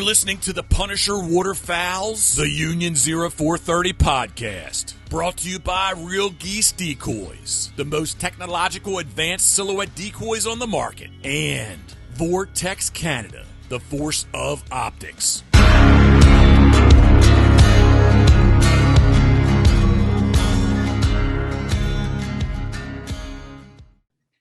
listening to the Punisher Waterfowls, the Union 0430 podcast. Brought to you by Real Geese Decoys, the most technological advanced silhouette decoys on the market. And Vortex Canada, the force of optics.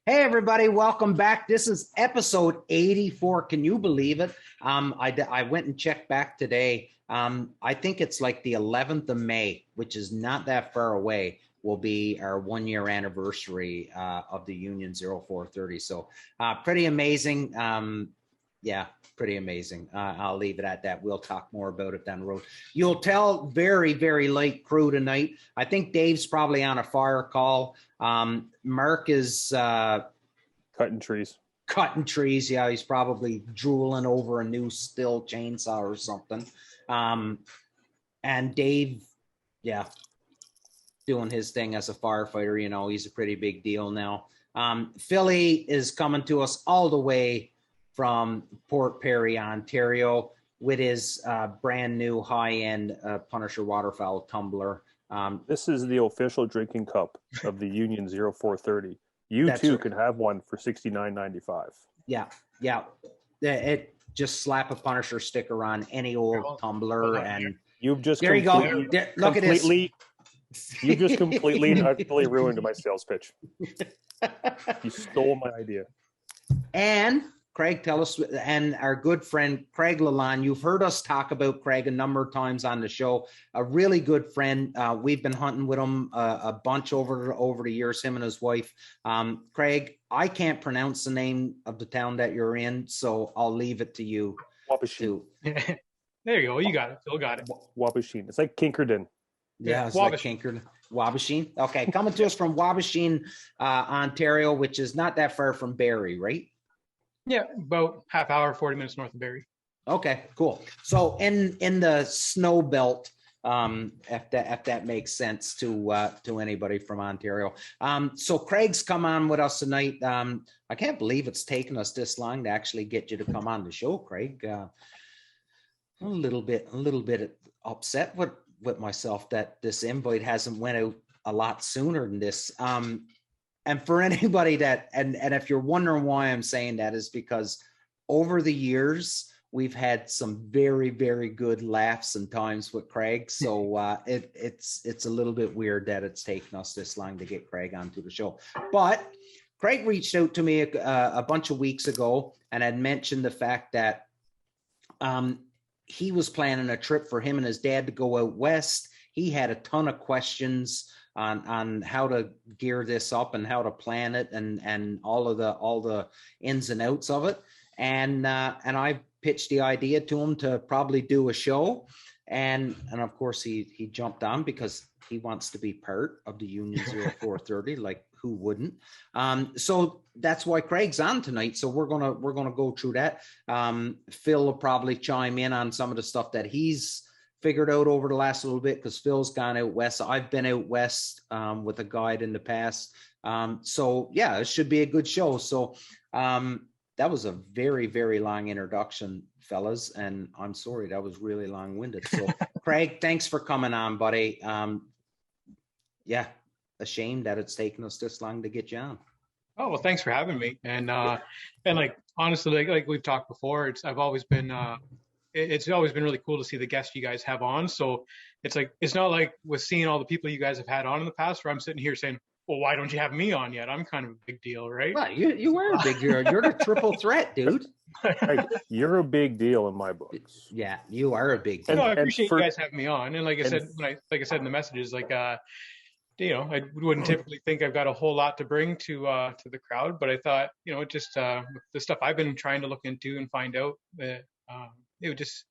Hey everybody, welcome back. This is episode 84. Can you believe it? I went and checked back today. I think it's like the 11th of May, which is not that far away, will be our 1 year anniversary of the Union 0430. So pretty amazing. Yeah, pretty amazing. I'll leave it at that. We'll talk more about it down the road. You'll tell very, very light crew tonight. I think Dave's probably on a fire call. Mark is cutting trees. Yeah, he's probably drooling over a new Stihl chainsaw or something. And Dave, yeah, doing his thing as a firefighter. You know, he's a pretty big deal now. Philly is coming to us all the way from Port Perry, Ontario, with his brand new high-end Punisher Waterfowl tumbler. This is the official drinking cup of the Union 0430. You too can have one for $69.95. Yeah. It just slap a Punisher sticker on any old tumbler, and you've just there you go. Look at this. You just completely and utterly ruined my sales pitch. You stole my idea. And Craig, tell us, and our good friend Craig Lalonde, you've heard us talk about Craig a number of times on the show. A really good friend. We've been hunting with him a bunch over the years, him and his wife. Craig, I can't pronounce the name of the town that you're in, so I'll leave it to you. Wabashine. There you go. You got it. Phil got it. Wabashine. It's like Kincardine. Yeah, it's like Kincardine. Wabashine. Okay, coming to us from Wabashine, Ontario, which is not that far from Barrie, right? Yeah, about half hour, 40 minutes north of Barrie. Okay, cool. So in the snow belt, if that makes sense to anybody from Ontario. So Craig's come on with us tonight. I can't believe it's taken us this long to actually get you to come on the show, Craig. A little bit upset with myself that this invite hasn't went out a lot sooner than this. And for anybody that, and if you're wondering why I'm saying that, is because over the years, we've had some very, very good laughs and times with Craig. So it's a little bit weird that it's taken us this long to get Craig onto the show. But Craig reached out to me a bunch of weeks ago and had mentioned the fact that he was planning a trip for him and his dad to go out west. He had a ton of questions on how to gear this up and how to plan it and all the ins and outs of it. And I pitched the idea to him to probably do a show. And of course he jumped on because he wants to be part of the Union 0430, like who wouldn't? So that's why Craig's on tonight. So we're gonna go through that. Phil will probably chime in on some of the stuff that he's figured out over the last little bit, because Phil's gone out west. I've been out west with a guide in the past. So yeah, it should be a good show. So that was a very, very long introduction, fellas, and I'm sorry that was really long-winded. So Craig, thanks for coming on, buddy. Yeah, a shame that it's taken us this long to get you on. Oh, well, thanks for having me. And like honestly, like we've talked before, it's always been really cool to see the guests you guys have on. So it's like, it's not like with seeing all the people you guys have had on in the past where I'm sitting here saying, well, why don't you have me on yet? I'm kind of a big deal, right? Well, you are a big deal. You're the triple threat, dude. Hey, you're a big deal in my books. Yeah, you are a big deal. No, I appreciate you guys having me on. And like I said in the messages, like, you know, I wouldn't typically think I've got a whole lot to bring to the crowd, but I thought, you know, just the stuff I've been trying to look into and find out, it would just,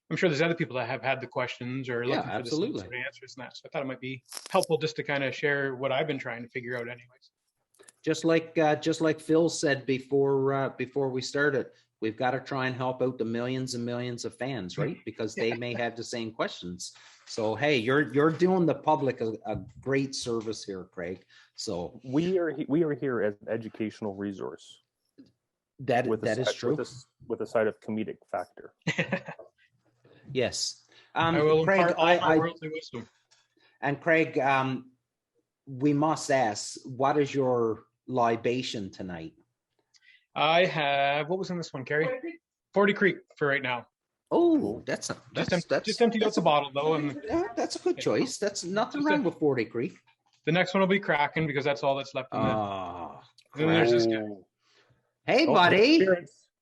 I'm sure there's other people that have had the questions or looking for the sort of answers and that. So I thought it might be helpful just to kind of share what I've been trying to figure out anyways. Just like Phil said before we started, we've got to try and help out the millions and millions of fans, right? Because they may have the same questions. So, hey, you're doing the public a great service here, Craig. So we are here as an educational resource. That is true. With a side of comedic factor. Yes. I will Craig, impart all my worldly wisdom. And Craig, we must ask, what is your libation tonight? I have, what was in this one, Carrie? 40 Creek for right now. Oh, that's just emptied out the bottle though, and that's a good choice. That's nothing wrong with 40 Creek. The next one will be Kraken because that's all that's left in there. Oh, then there's this guy. Hey, buddy.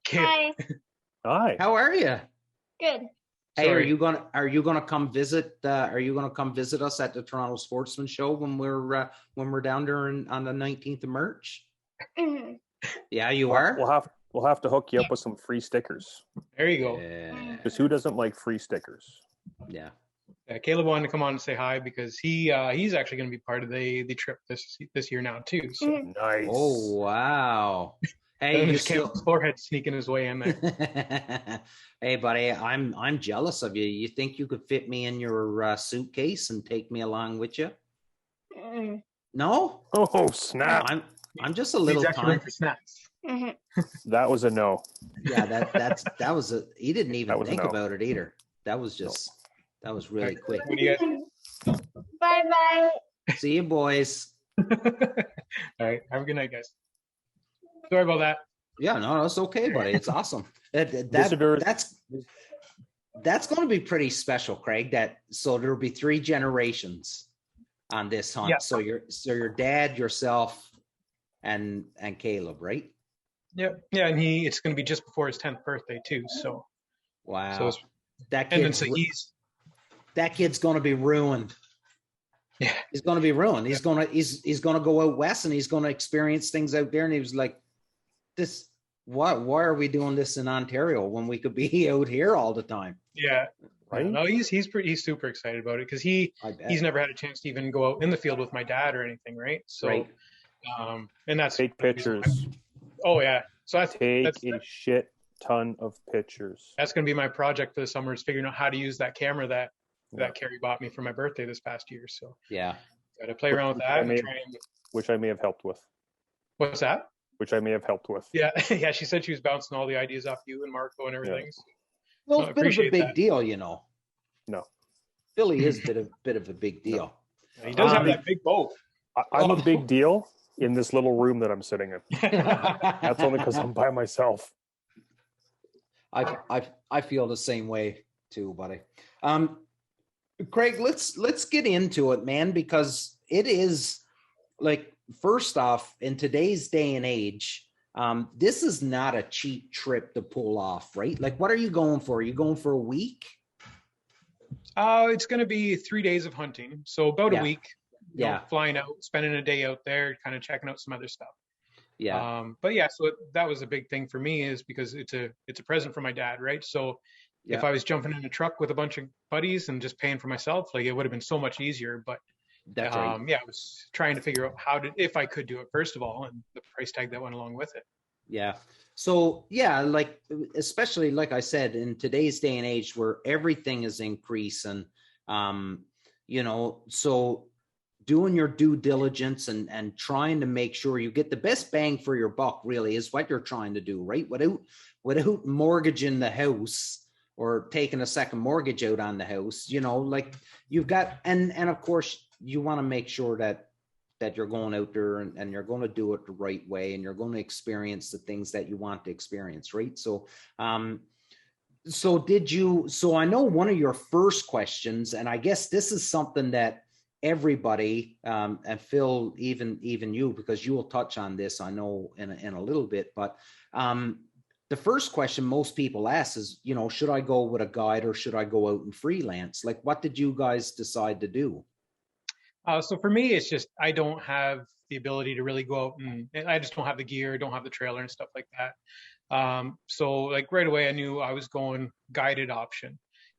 Hi. Hi. How are you? Good. Hey, Sorry. are you gonna come visit? Are you gonna come visit us at the Toronto Sportsman Show when we're down there on the 19th of March? Mhm. Yeah, you are. We'll have to hook you up with some free stickers. There you go. Yeah. Because who doesn't like free stickers? Yeah. Caleb wanted to come on and say hi because he's actually going to be part of the trip this year now too. So. Nice. Oh wow. Hey, there's Caleb's forehead sneaking his way in there. Hey, buddy, I'm jealous of you. You think you could fit me in your suitcase and take me along with you? Mm. No. Oh snap! I'm just a little tiny. for snacks. Mhm. That was a no. Yeah, that was a. He didn't even was a think no. about it either. That was just. That was really quick. What do you guys? Bye-bye. See you, boys. All right. Have a good night, guys. Sorry about that. Yeah, no, it's okay, buddy. It's awesome. Visitors. That's going to be pretty special, Craig. So there'll be 3 generations on this hunt. Yeah. So your dad, yourself, and Caleb, right? Yeah. Yeah, and it's going to be just before his 10th birthday too. So. Wow. So it's, that and then kid's so that kid's going to be ruined. Yeah. He's going to be ruined. He's going to go out west and he's going to experience things out there. And he was like, "This, why are we doing this in Ontario when we could be out here all the time?" Yeah. Right? No, he's super excited about it because he's never had a chance to even go out in the field with my dad or anything, right? So, Right. And that's Take pictures. Oh yeah. So that's A shit ton of pictures. that's going to be my project for the summer is figuring out how to use that camera that Carrie bought me for my birthday this past year. So Yeah. got to play around with that. Which I may have helped with. What's that? Which I may have helped with. Yeah, yeah. She said she was bouncing all the ideas off you and Marco and everything. Yeah. So, Well, I it's a bit of a appreciate big that. deal, you know. No. Philly is a bit of a big deal. he does have that big boat. I'm a big deal in this little room that I'm sitting in. That's only because I'm by myself. I feel the same way too, buddy. Craig, let's get into it, man, because it is like, first off, in today's day and age, this is not a cheap trip to pull off, right? Like, what are you going for? Are you going for a week? It's going to be 3 days of hunting, so about a week. You know, Yeah. flying out, spending a day out there, kind of checking out some other stuff. Yeah. But yeah, so that was a big thing for me is because it's a present for my dad, right? So if I was jumping in a truck with a bunch of buddies and just paying for myself, like it would have been so much easier. But That's right. yeah, I was trying to figure out if I could do it first of all, and the price tag that went along with it. Yeah. So yeah, like, especially like I said, in today's day and age where everything is increasing, you know, so doing your due diligence and trying to make sure you get the best bang for your buck really is what you're trying to do, right? Without mortgaging the house or taking a second mortgage out on the house, you know, like you've got, and of course you want to make sure that you're going out there and you're going to do it the right way and you're going to experience the things that you want to experience, right? So, so I know one of your first questions, and I guess this is something that everybody, and Phil, even you, because you will touch on this, I know in a little bit, but the first question most people ask is, you know, should I go with a guide or should I go out and freelance? Like, what did you guys decide to do? So for me, it's just I don't have the ability to really go out and I just don't have the gear, don't have the trailer and stuff like that. So like right away, I knew I was going guided option.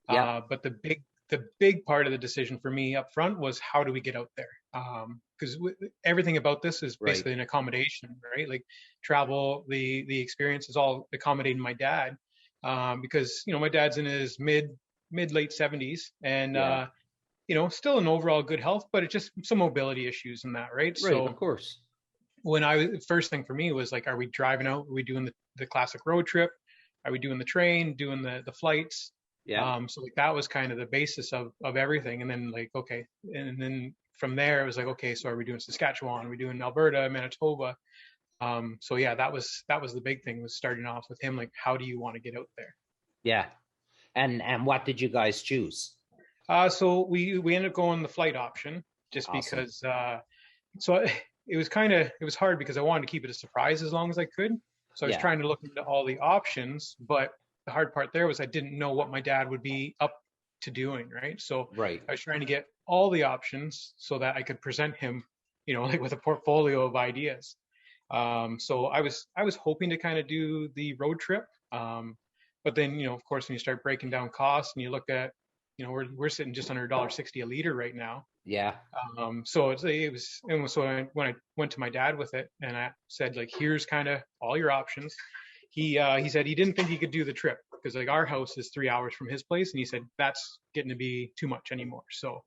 Yeah. But the big part of the decision for me up front was how do we get out there? Because everything about this is basically an accommodation, right? Like travel, the experience is all accommodating my dad, because you know my dad's in his mid late 70s and you know still in overall good health, but it's just some mobility issues and that, right? Right, So of course. when first thing for me was like, are we driving out? Are we doing the classic road trip? Are we doing the train, doing the flights? Yeah. So like that was kind of the basis of everything. And then like, okay. And then from there, it was like, okay, so are we doing Saskatchewan? Are we doing Alberta, Manitoba? So yeah, that was the big thing, was starting off with him. Like, how do you want to get out there? Yeah. And what did you guys choose? So we ended up going the flight option just Awesome. because, so it was hard because I wanted to keep it a surprise as long as I could. So I was Yeah. trying to look into all the options, but the hard part there was I didn't know what my dad would be up to doing, right? So Right. I was trying to get all the options so that I could present him, like with a portfolio of ideas. So I was hoping to kind of do the road trip, but then of course when you start breaking down costs and you look at, we're sitting just under $1.60 a liter right now. Yeah. So it was, and so when I went to my dad with it and I said, like, here's kind of all your options. He said he didn't think he could do the trip because like our house is 3 hours from his place, and he said that's getting to be too much anymore. So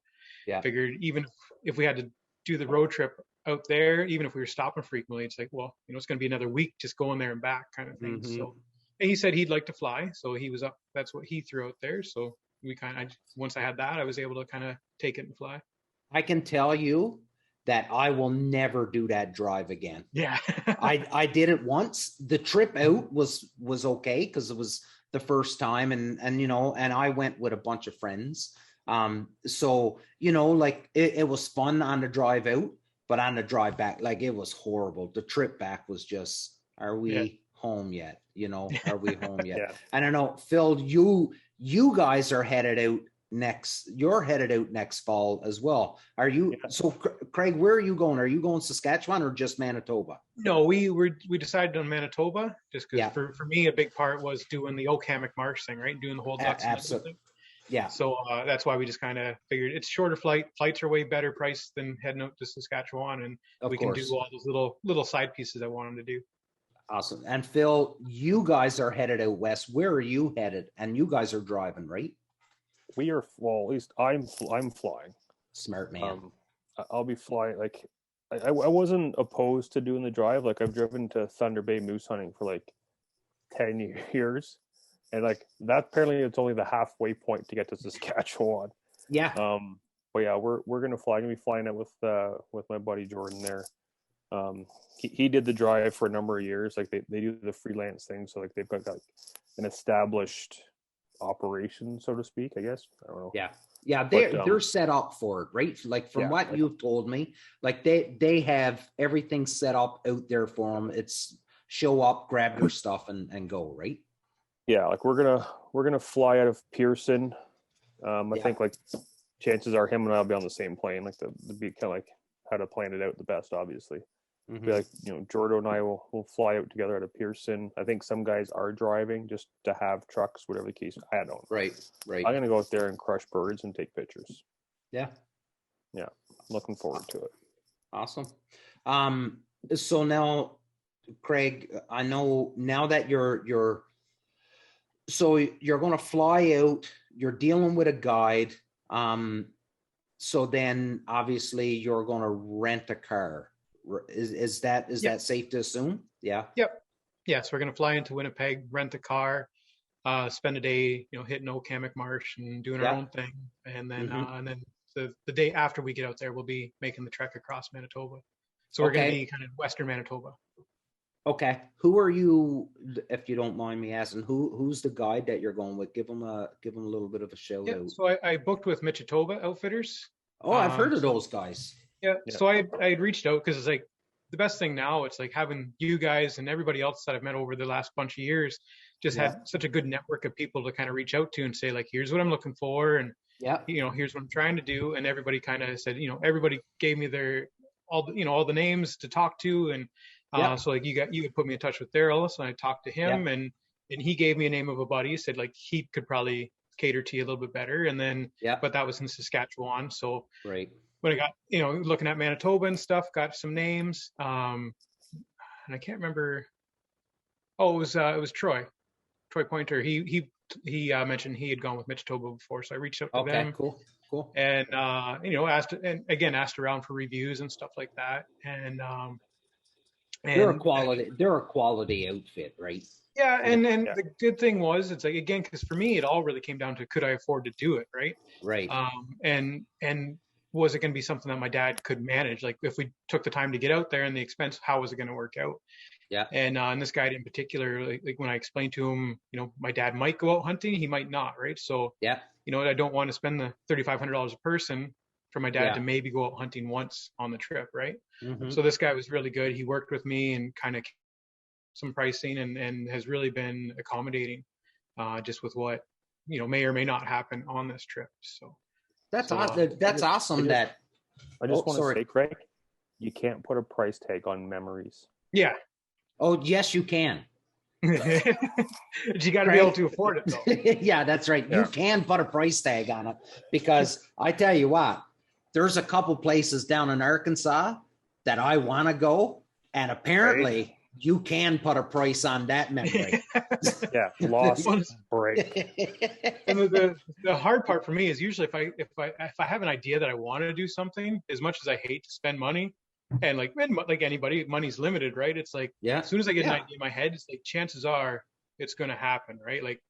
Yeah. figured even if we had to do the road trip out there, even if we were stopping frequently, it's like, well, it's going to be another week just going there and back kind of thing. Mhm. So, and he said he'd like to fly, so he was up. That's what he threw out there. So we once I had that, I was able to kind of take it and fly. I can tell you that I will never do that drive again. Yeah. I did it once. The trip out was okay because it was the first time, and I went with a bunch of friends. So like it was fun on the drive out, but on the drive back, like it was horrible. The trip back was just, are we home yet? Are we home yet? Yeah. I don't know, Phil, you guys are headed out you're headed out next fall as well. Are you? Yeah. So Craig, where are you going? Are you going Saskatchewan or just Manitoba? No, we decided on Manitoba just because Yeah. for me a big part was doing the Oak Hammock Marsh thing, right? Doing the whole ducks. Absolutely. Yeah. So that's why we just kind of figured it's shorter flights are way better priced than heading out to Saskatchewan, and we can do all those little side pieces I want them to do. Awesome. And Phil, you guys are headed out west. Where are you headed? And you guys are driving, right? We are, well, at least I'm flying. Smart man. I'll be flying. Like, I wasn't opposed to doing the drive. Like, I've driven to Thunder Bay moose hunting for like 10 years, and like that apparently it's only the halfway point to get to Saskatchewan. Yeah. But yeah, we're gonna fly. I'm gonna be flying it with my buddy Jordan there. He did the drive for a number of years. Like they do the freelance thing, so like they've got like an established operation, so to speak, I guess. I don't know. Yeah, they're set up for it, right? Like from what you've told me, like they have everything set up out there for them. It's show up, grab your stuff, and go, right? Yeah, like we're gonna fly out of Pearson. I think like chances are him and I'll be on the same plane. Like the be kind of like how to plan it out the best, obviously. Mm-hmm. Be like, Jordo and I will fly out together out of Pearson. I think some guys are driving just to have trucks, whatever the case. I don't know. Right. I'm gonna go out there and crush birds and take pictures. Yeah. Looking forward to it. Awesome. So now, Craig, I know now that you're going to fly out, you're dealing with a guide. So then obviously you're going to rent a car. Is that safe to assume? Yeah. Yep. Yeah. So we're going to fly into Winnipeg, rent a car, spend a day, hitting Oak Hammock Marsh and doing our own thing. And then, the day after we get out there, we'll be making the trek across Manitoba. So we're going to be kind of Western Manitoba. Okay. Who are you, if you don't mind me asking, who's the guide that you're going with? Give them a little bit of a shout out. So I booked with Michitoba Outfitters. Oh, I've heard of those guys. Yeah. So I had reached out because it's like the best thing now. It's like having you guys and everybody else that I've met over the last bunch of years just had such a good network of people to kind of reach out to and say like, here's what I'm looking for. And, here's what I'm trying to do. And everybody kind of said, everybody gave me all the names to talk to. And so like you could put me in touch with Daryl. So I talked to him and he gave me a name of a buddy, said like he could probably cater to you a little bit better. And then, but that was in Saskatchewan. So when I got, looking at Manitoba and stuff, got some names. And I can't remember. Oh, it was Troy Pointer. He mentioned he had gone with Michitoba before. So I reached out to them. Cool. And, asked around for reviews and stuff like that. And They're a And quality outfit, right? yeah, and Yeah. the good thing was, it's like, again, because for me, it all really came down to, could I afford to do it, right? Right. And was it going to be something that my dad could manage? Like, if we took the time to get out there and the expense, how was it going to work out? Yeah. And this guy in particular, like when I explained to him, my dad might go out hunting, he might not, right? So, Yeah. I don't want to spend the $3,500 a person for my dad Yeah. to maybe go out hunting once on the trip, right? Mhm. So this guy was really good. He worked with me and kind of some pricing and has really been accommodating, just with what may or may not happen on this trip. So That's So, awesome. That's awesome. I just want to sorry. say, Craig, you can't put a price tag on memories. yeah, Oh, yes, you can. but you got to be able to afford it though. Yeah, that's right. You Yeah. can put a price tag on it because I tell you what, there's a couple places down in Arkansas that I want to go, and apparently you can put a price on that memory. Yeah, lost break. And the hard part for me is usually if I have an idea that I want to do something, as much as I hate to spend money, and like anybody, money's limited, right? It's like, Yeah. as soon as I get an Yeah. idea in my head, it's like chances are it's going to happen, right? Like,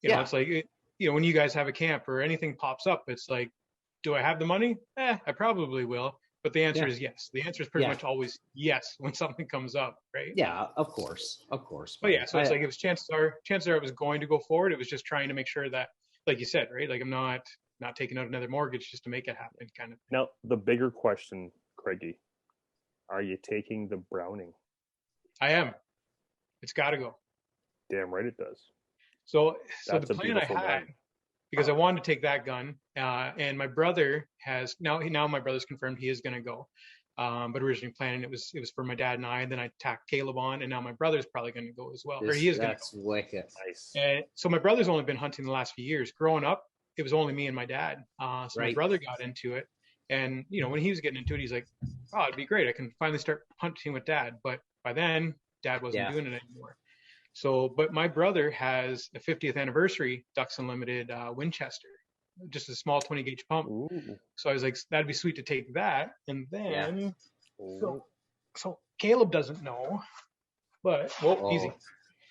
Yeah. it's like, when you guys have a camp or anything pops up, it's like, do I have the money? I probably will. But the answer Yeah. is yes. The answer is pretty Yeah. much always yes when something comes up, right? Yeah, of course. But yeah, so it's like, it was chances are I was going to go forward. It was just trying to make sure that, like you said, right? Like, I'm not taking out another mortgage just to make it happen, kind of. Now, the bigger question, Craigie, are you taking the Browning? I am. It's got to go. Damn right it does. So That's the a plan I beautiful had, gun. because I wanted to take that gun, and my brother has now my brother's confirmed he is going to go. But originally planning it was for my dad and I, and then I tacked Caleb on, and now my brother's probably going to go as well, or he is going to go. That's wicked. Nice. And so my brother's only been hunting the last few years. Growing up, it was only me and my dad. So my Right. brother got into it, and when he was getting into it, he's like, "Oh, it'd be great. I can finally start hunting with dad." But by then, dad wasn't Yeah. doing it anymore. So, but my brother has a 50th anniversary Ducks Unlimited Winchester, just a small 20 gauge pump. Ooh. So I was like, that'd be sweet to take that. And then, Ooh. so Caleb doesn't know, but easy.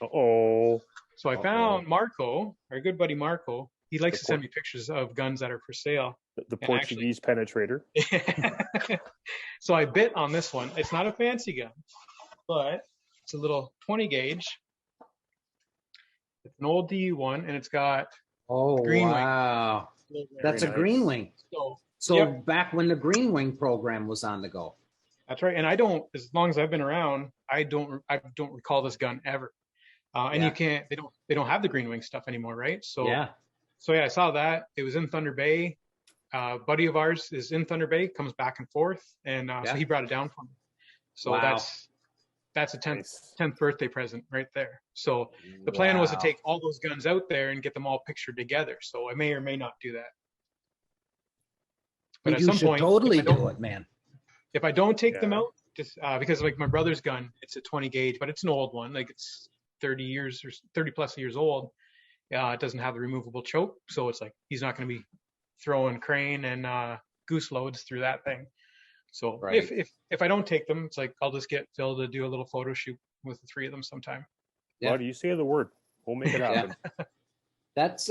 Uh-oh. So I found Marco, our good buddy Marco. He likes to send me pictures of guns that are for sale. The Portuguese penetrator. So I bit on this one. It's not a fancy gun, but it's a little 20 gauge. It's an old DU1, and it's got green wow. wing. That's a green wing. So yep. back when the green wing program was on the go. That's right. And as long as I've been around, I don't recall this gun ever. And you can't, they don't have the green wing stuff anymore, right? So yeah, I saw that. It was in Thunder Bay. Buddy of ours is in Thunder Bay, comes back and forth, and so he brought it down for me. So that's a 10th birthday present right there. So the plan was to take all those guns out there and get them all pictured together. So I may or may not do that. But at some point, totally do it, man. If I don't take them out, just because like my brother's gun, it's a 20 gauge, but it's an old one. Like it's 30 plus years old. It doesn't have the removable choke, so it's like he's not going to be throwing crane and goose loads through that thing. So if I don't take them, it's like I'll just get Phil to do a little photo shoot with the three of them sometime. Yeah. Well, you say the word, we'll make it happen. That's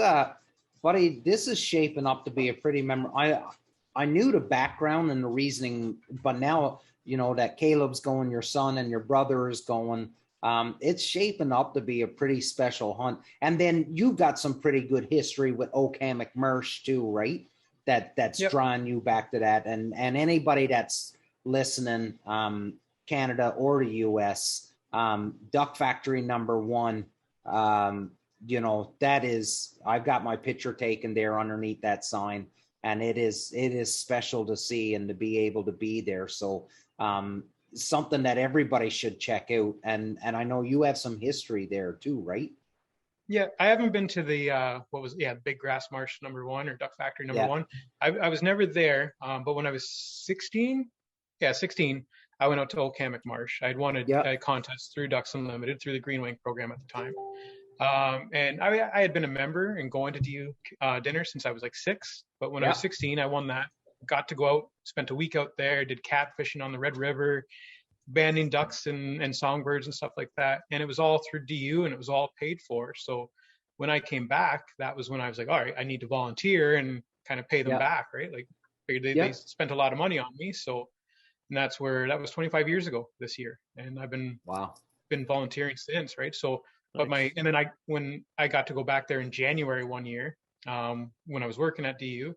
buddy, this is shaping up to be a pretty memorable. I knew the background and the reasoning, but now that Caleb's going, your son and your brother is going. It's shaping up to be a pretty special hunt. And then you've got some pretty good history with Oak Hammock Marsh too, right? That's drawing you back to that. And anybody that's listening, Canada or the US, Duck Factory #1, that is, I've got my picture taken there underneath that sign, and it is special to see and to be able to be there. So, something that everybody should check out. And I know you have some history there too, right? Yeah, I haven't been to the Big Grass Marsh #1 or Duck Factory #1. I was never there, but when I was 16, I went out to Oak Hammock Marsh. I'd won a contest through Ducks Unlimited through the Green Wing program at the time, and I had been a member and going to DU dinner since I was like 6. But when I was 16, I won that. Got to go out, spent a week out there, did catfishing on the Red River, banding ducks and songbirds and stuff like that. And it was all through DU and it was all paid for. So when I came back, that was when I was like, all right, I need to volunteer and kind of pay them back, right? Like figured they spent a lot of money on me. So, and that was 25 years ago this year. And I've been volunteering since, right? So, but when I got to go back there in January one year, when I was working at DU,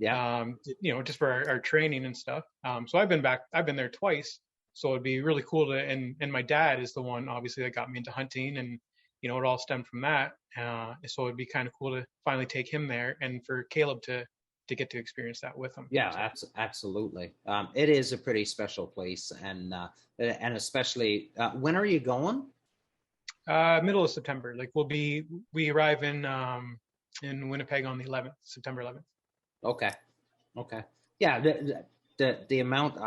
just for our training and stuff. So I've been there twice. So it'd be really cool to, and my dad is the one obviously that got me into hunting, and it all stemmed from that. So it'd be kind of cool to finally take him there and for Caleb to get to experience that with him. Yeah, absolutely. It is a pretty special place, and especially when are you going? Middle of September. Like we arrive in Winnipeg on the 11th, September 11th. Okay. Yeah, the amount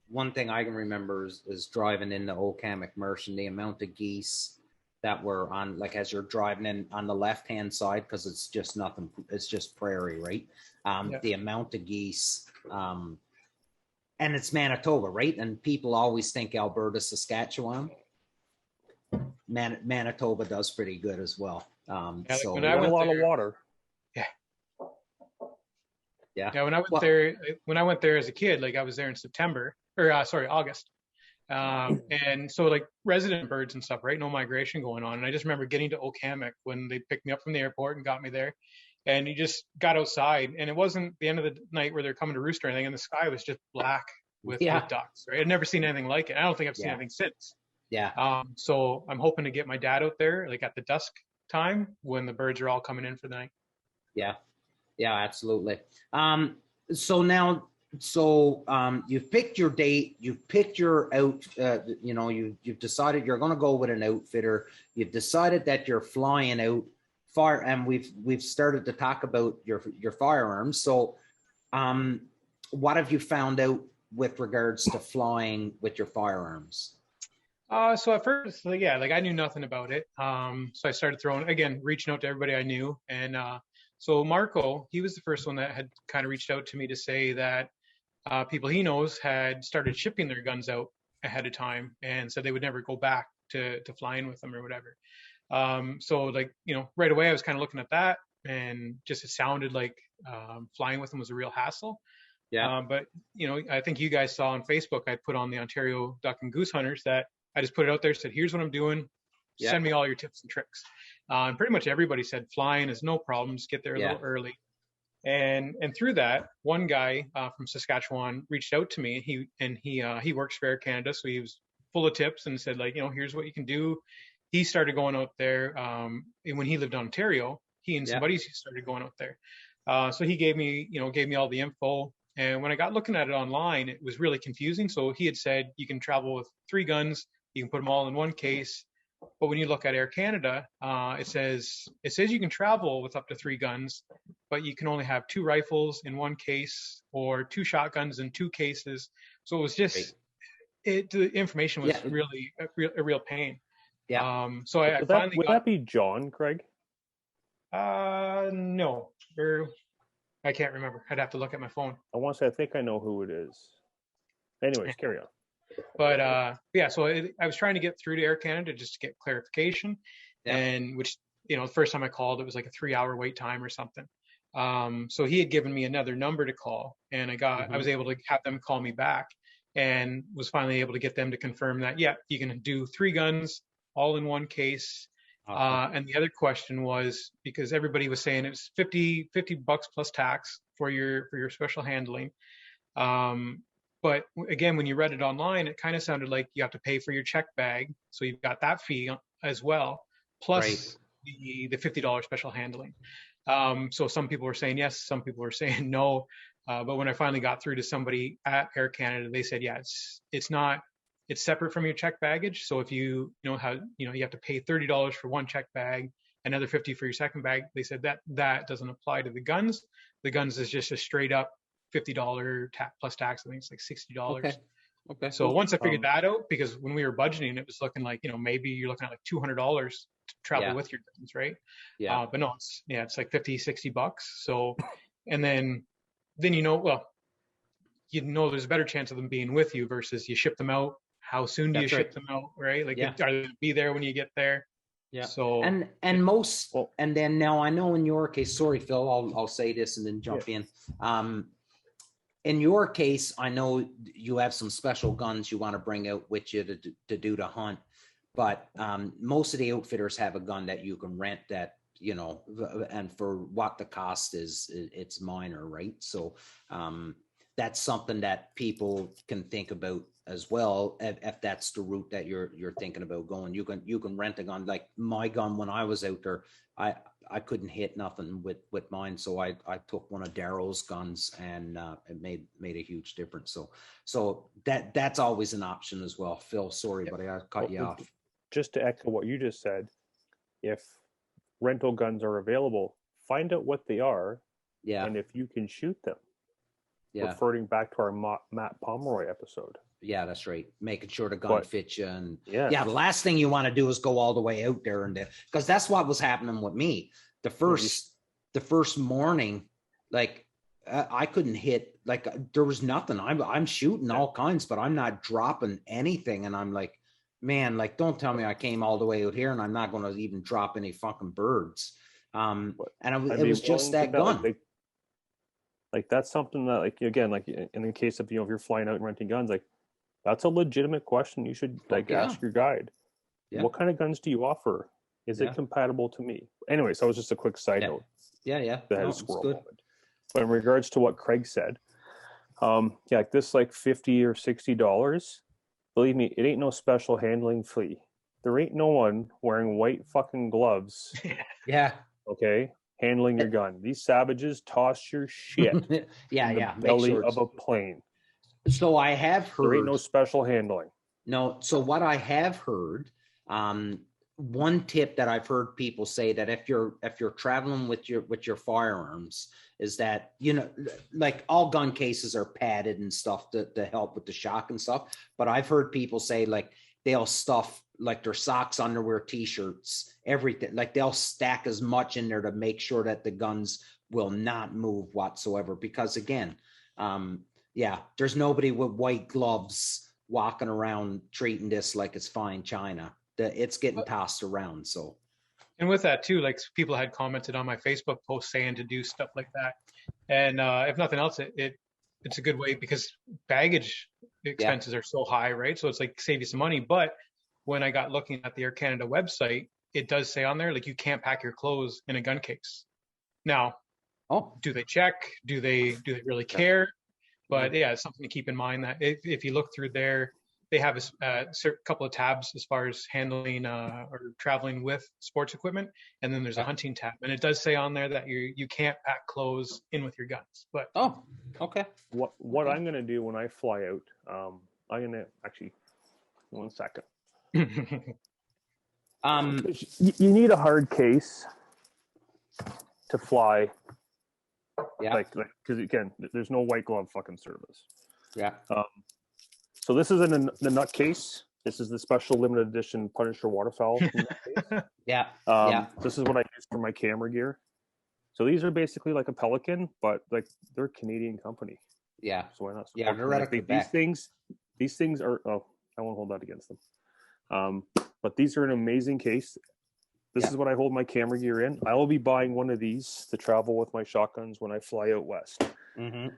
one thing I can remember is driving into Ocam McMurchen, the amount of geese that were on, like as you're driving in on the left hand side, because it's just nothing, it's just prairie, right? The amount of geese, and it's Manitoba, right? And people always think Alberta, Saskatchewan. Manitoba does pretty good as well. So when I went a lot of water. Yeah. When I went there as a kid, like I was there in August. And so like resident birds and stuff, right? No migration going on. And I just remember getting to Okamic when they picked me up from the airport and got me there. And you just got outside, and it wasn't the end of the night where they're coming to roost or anything, and the sky was just black with ducks, right? I'd never seen anything like it. I don't think I've seen anything since. So I'm hoping to get my dad out there like at the dusk time when the birds are all coming in for the night. Yeah, absolutely. So you've picked your date, you've picked your you've decided you're going to go with an outfitter. You've decided that you're flying out far, and we've started to talk about your firearms. So, what have you found out with regards to flying with your firearms? So at first, I knew nothing about it. So I started reaching out to everybody I knew. And so Marco, he was the first one that had kind of reached out to me to say that people he knows had started shipping their guns out ahead of time and said they would never go back to flying with them or whatever. So right away I was kind of looking at that, and just it sounded like flying with them was a real hassle. But I think you guys saw on Facebook, I put on the Ontario Duck and Goose Hunters that I just put it out there, said, here's what I'm doing. Send me all your tips and tricks. And pretty much everybody said flying is no problem. Just get there a little early. And through that, one guy from Saskatchewan reached out to me. He works for Air Canada, so he was full of tips and said, here's what you can do. He started going out there when he lived in Ontario. He and some buddies started going out there. So he gave me all the info. And when I got looking at it online, it was really confusing. So he had said you can travel with 3 guns. You can put them all in one case. But when you look at Air Canada, it says you can travel with up to 3 guns, but you can only have 2 rifles in one case or 2 shotguns in 2 cases. So it was just the information was really a real pain. So I finally would that be John, Craig? No, I can't remember. I'd have to look at my phone. I think I know who it is. Anyways, carry on. But so I was trying to get through to Air Canada just to get clarification, and which the first time I called, it was like a 3-hour wait time or something. So he had given me another number to call, and I was able to have them call me back, and was finally able to get them to confirm that you can do 3 guns all in one case. And the other question was, because everybody was saying it was $50 plus tax for your special handling. But again, when you read it online, it kind of sounded like you have to pay for your check bag. So you've got that fee as well, plus the $50 special handling. So some people were saying yes, some people were saying no. But when I finally got through to somebody at Air Canada, they said, it's separate from your check baggage. So if you have to pay $30 for one check bag, another $50 for your second bag. They said that doesn't apply to the guns. The guns is just a straight up $50 plus tax. I think it's like $60. Okay. So once I figured that out, because when we were budgeting, it was looking like, maybe you're looking at like $200 to travel with your guns, right? But no, it's like $50-$60. So, and then there's a better chance of them being with you versus you ship them out, how soon do you That's ship right. them out, right? Like, Yeah. are they gonna be there when you get there? Yeah. So And most, Well- and then now I know in your case, sorry, Phil, I'll say this and then jump in. In your case, I know you have some special guns you want to bring out with you to do the hunt, but most of the outfitters have a gun that you can rent that, you know, and for what the cost is, it's minor, right? So that's something that people can think about as well. If that's the route that you're thinking about going, you can rent a gun. Like my gun when I was out there, I couldn't hit nothing with mine, so I took one of Daryl's guns, and it made a huge difference. So that's always an option as well. Phil, sorry, but I cut you off. Just to echo what you just said, if rental guns are available, find out what they are, Yeah, and if you can shoot them. yeah, Referring back to our Matt Pomeroy episode. yeah, that's right. Making sure the gun But- fits you, and Yeah. the last thing you want to do is go all the way out there, and because that's what was happening with me. The first morning, like I couldn't hit, like there was nothing. I'm shooting all kinds, but I'm not dropping anything, and I'm like, man, like don't tell me I came all the way out here and I'm not going to even drop any fucking birds. And it was just that gun. Like that's something that, like, again, like in the case of, you know, if you're flying out and renting guns, like that's a legitimate question you should ask your guide. Yeah. What kind of guns do you offer? Is it compatible to me? Anyway, so it was just a quick side note. Yeah. That had a squirrel moment. But in regards to what Craig said, like this, like $50 or $60, believe me, it ain't no special handling fee. There ain't no one wearing white fucking gloves. Yeah. Okay, handling your gun. These savages toss your shit in the belly of a plane. So I have heard there ain't no special handling. No. So what I have heard, one tip that I've heard people say, that if you're traveling with your firearms, is that, you know, like all gun cases are padded and stuff to help with the shock and stuff. But I've heard people say like they'll stuff like their socks, underwear, t-shirts, everything. Like they'll stack as much in there to make sure that the guns will not move whatsoever. Because again, there's nobody with white gloves walking around treating this like it's fine china. It's getting tossed around. So, and with that too, like people had commented on my Facebook post saying to do stuff like that, and if nothing else, it's a good way because baggage expenses are so high, right? So it's like save you some money. But when I got looking at the Air Canada website, it does say on there like you can't pack your clothes in a gun case. Now, do they check? Do they really care? But yeah, it's something to keep in mind that if you look through there, they have a couple of tabs as far as handling or traveling with sports equipment, and then there's a hunting tab, and it does say on there that you can't pack clothes in with your guns. But what I'm gonna do when I fly out, I'm gonna actually 1 second. You need a hard case to fly. Yeah. Like because again, there's no white glove fucking service. Yeah. So this is in the nut case. This is the special limited edition Punisher Waterfowl. Yeah. This is what I use for my camera gear. So these are basically like a Pelican, but like they're a Canadian company. Yeah. So why not? Yeah, they're right. These things are. Oh, I won't hold that against them. But these are an amazing case. This is what I hold my camera gear in. I will be buying one of these to travel with my shotguns when I fly out west. Mm-hmm.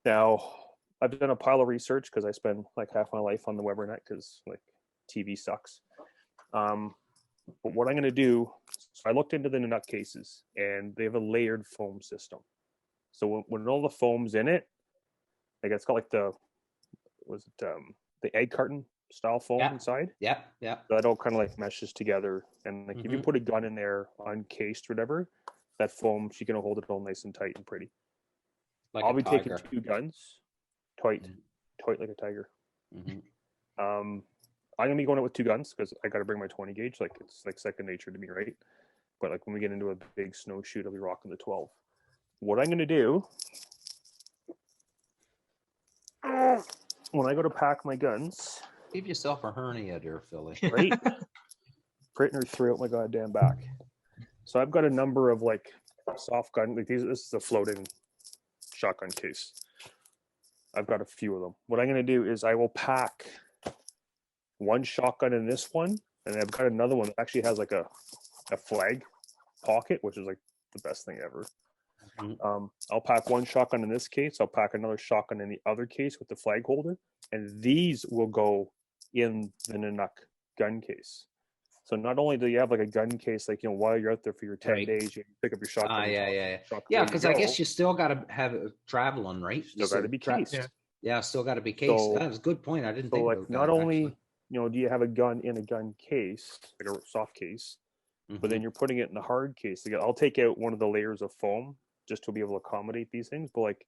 Now, I've done a pile of research because I spend like half my life on the Webernet because like TV sucks. But what I'm going to do, so I looked into the nut cases and they have a layered foam system. So when all the foam's in it, like it's got like the egg carton style foam inside. Yeah. That all kind of like meshes together. And like if you put a gun in there uncased or whatever, that foam, she can hold it all nice and tight and pretty. Like I'll be taking 2 guns. Tight like a tiger. Mm-hmm. I'm gonna be going out with 2 guns because I got to bring my 20 gauge. Like it's like second nature to me, right? But like when we get into a big snow shoot, I'll be rocking the 12. What I'm gonna do when I go to pack my guns, give yourself a hernia there, Philly. right? Pritner threw out my goddamn back. So I've got a number of like soft gun. Like this is a floating shotgun case. I've got a few of them. What I'm going to do is I will pack one shotgun in this one, and I've got another one that actually has like a flag pocket, which is like the best thing ever. I'll pack one shotgun in this case. I'll pack another shotgun in the other case with the flag holder, and these will go in the Nanook gun case. So not only do you have like a gun case, like, you know, while you're out there for your 10 days, you pick up your shotgun. Yeah, because I guess you still got to have it traveling, right? Still got to be cased. Yeah, still got to be cased. So, that was a good point. I didn't think like about not that, only, actually. you know, do you have a gun in a gun case, like a soft case, but then you're putting it in the hard case. Again, I'll take out one of the layers of foam just to be able to accommodate these things, but like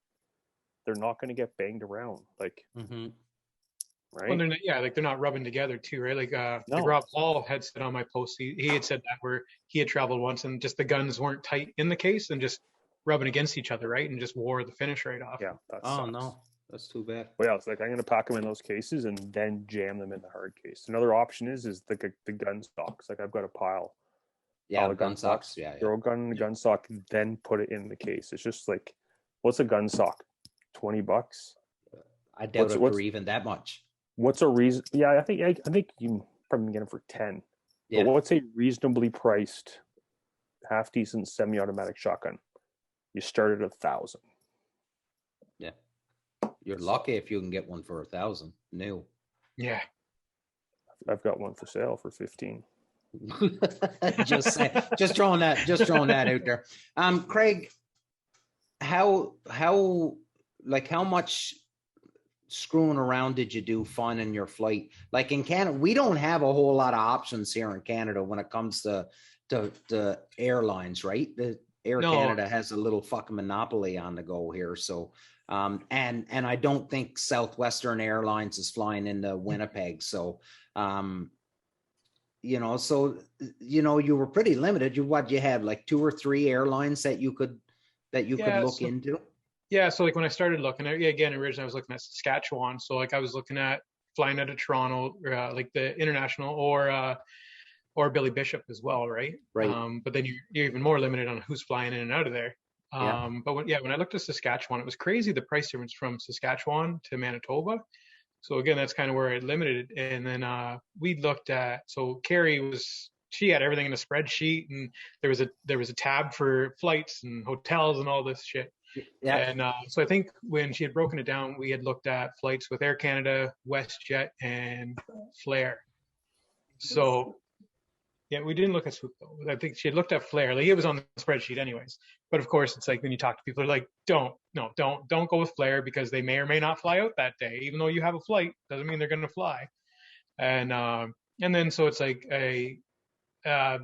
they're not going to get banged around, like right? Well, they're not rubbing together too, right? Like like Rob Paul had said on my post, he had said that where he had traveled once and just the guns weren't tight in the case and just rubbing against each other, right? And just wore the finish right off. Yeah. That oh sucks. no, that's too bad. Well, yeah, it's like I'm going to pack them in those cases and then jam them in the hard case. Another option is the gun stocks. Like I've got a pile. Yeah, gun stocks. Yeah, throw a gun in the gun stock, then put it in the case. It's just like, what's a gun stock? $20. I doubt if they're even that much. What's a reason? Yeah, I think you can probably get them for 10. Yeah. But what's a reasonably priced, half decent semi-automatic shotgun? You start at 1,000. Yeah, you're lucky if you can get one for 1,000 new. Yeah, I've got one for sale for 15. just throwing that out there. Craig, how much screwing around did you do finding your flight? Like in Canada, we don't have a whole lot of options here in Canada when it comes to airlines, right? The Air Canada has a little fucking monopoly on the go here. So and I don't think Southwestern Airlines is flying into Winnipeg. So you know, you were pretty limited. You had like 2 or 3 airlines that you could look into. Yeah. So like when I started looking at, originally I was looking at Saskatchewan. So like I was looking at flying out of Toronto, like the international or Billy Bishop as well. Right. Right. But then you're even more limited on who's flying in and out of there. But when I looked at Saskatchewan, it was crazy. The price difference from Saskatchewan to Manitoba. So again, that's kind of where I limited it. And then we looked at, so Carrie she had everything in a spreadsheet, and there was a tab for flights and hotels and all this shit. Yeah. And so I think when she had broken it down, we had looked at flights with Air Canada, WestJet, and Flair. So yeah, we didn't look at Swoop though. I think she had looked at Flair. Like it was on the spreadsheet anyways. But of course, it's like when you talk to people, they're like, don't go with Flair because they may or may not fly out that day. Even though you have a flight, doesn't mean they're going to fly. And then so it's like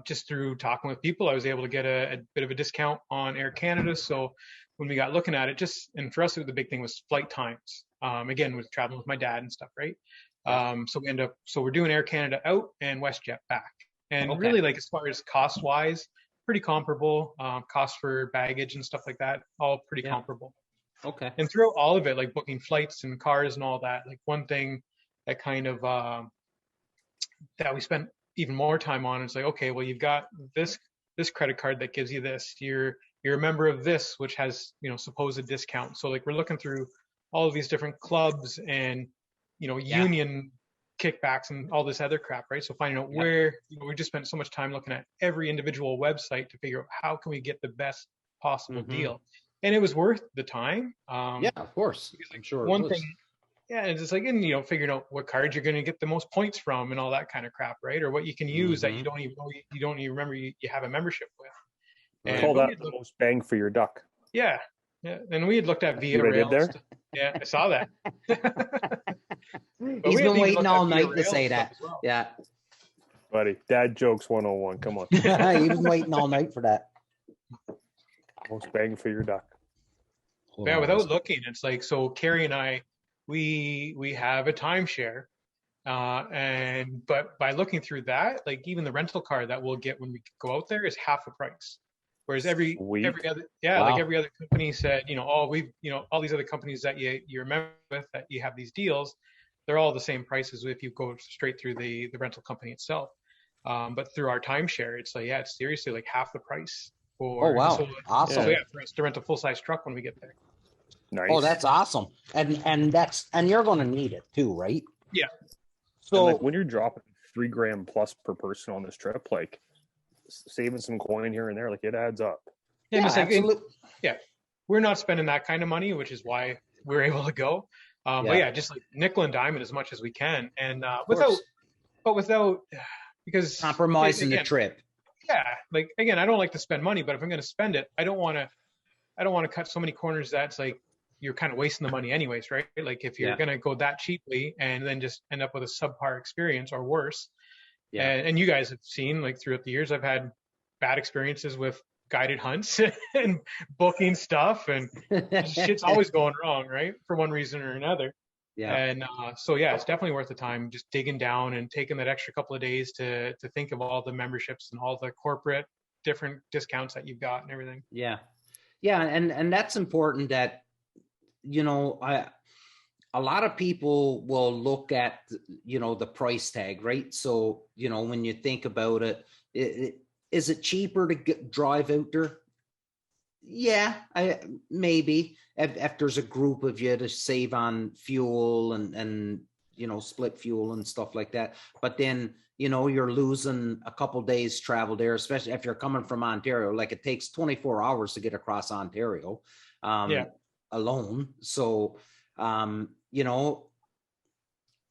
just through talking with people, I was able to get a bit of a discount on Air Canada. So when we got looking at it, and for us, the big thing was flight times. Again, with traveling with my dad and stuff, right? So we're doing Air Canada out and WestJet back. And really, like as far as cost wise, pretty comparable. Cost for baggage and stuff like that, all pretty comparable. Okay. And throughout all of it, like booking flights and cars and all that, like one thing that kind of that we spent even more time on is like, okay, well you've got this credit card that gives you this. You're a member of this, which has supposed discount. So like we're looking through all of these different clubs and union kickbacks and all this other crap, right? So finding out where we just spent so much time looking at every individual website to figure out how can we get the best possible deal, and it was worth the time. Yeah, of course. I'm sure. One thing, and it's like, and figuring out what card you're going to get the most points from and all that kind of crap, right? Or what you can use that you don't even know you don't even remember you have a membership with. And call that the most bang for your duck. Yeah. And we had looked at Via Rail. There? Yeah, I saw that. He's been waiting all night to say that. Well. Yeah. Buddy, dad jokes 101. Come on. He's been waiting all night for that. Most bang for your duck. Yeah, without looking, it's like, so Carrie and I, we have a timeshare. But by looking through that, like even the rental car that we'll get when we go out there is half the price. Whereas every other, like every other company said, all these other companies that you remember with, that you have these deals, they're all the same prices if you go straight through the rental company itself. But through our timeshare, it's like, it's seriously like half the price. Awesome. So for us to rent a full size truck when we get there. Nice. Oh, that's awesome. And you're going to need it too, right? Yeah. So like when you're dropping $3,000 plus per person on this trip, like saving some coin here and there, like it adds up. Yeah, it's like, absolutely. yeah, we're not spending that kind of money, which is why we're able to go. But yeah, just like nickel and dime it as much as we can, and without because compromising again, the trip. Yeah, like again, I don't like to spend money, but if I'm going to spend it, I don't want to cut so many corners that's like you're kind of wasting the money anyways, right? Like if you're going to go that cheaply and then just end up with a subpar experience or worse. Yeah. And you guys have seen like throughout the years, I've had bad experiences with guided hunts and booking stuff, and shit's always going wrong, right? For one reason or another. Yeah. And so yeah, it's definitely worth the time just digging down and taking that extra couple of days to think of all the memberships and all the corporate different discounts that you've got and everything. Yeah. Yeah. And that's important that, you know, a lot of people will look at, you know, the price tag, right? So, you know, when you think about it, is it cheaper to drive out there? Yeah, maybe if there's a group of you to save on fuel and you know, split fuel and stuff like that. But then, you know, you're losing a couple days travel there, especially if you're coming from Ontario. Like it takes 24 hours to get across Ontario alone. So, you know,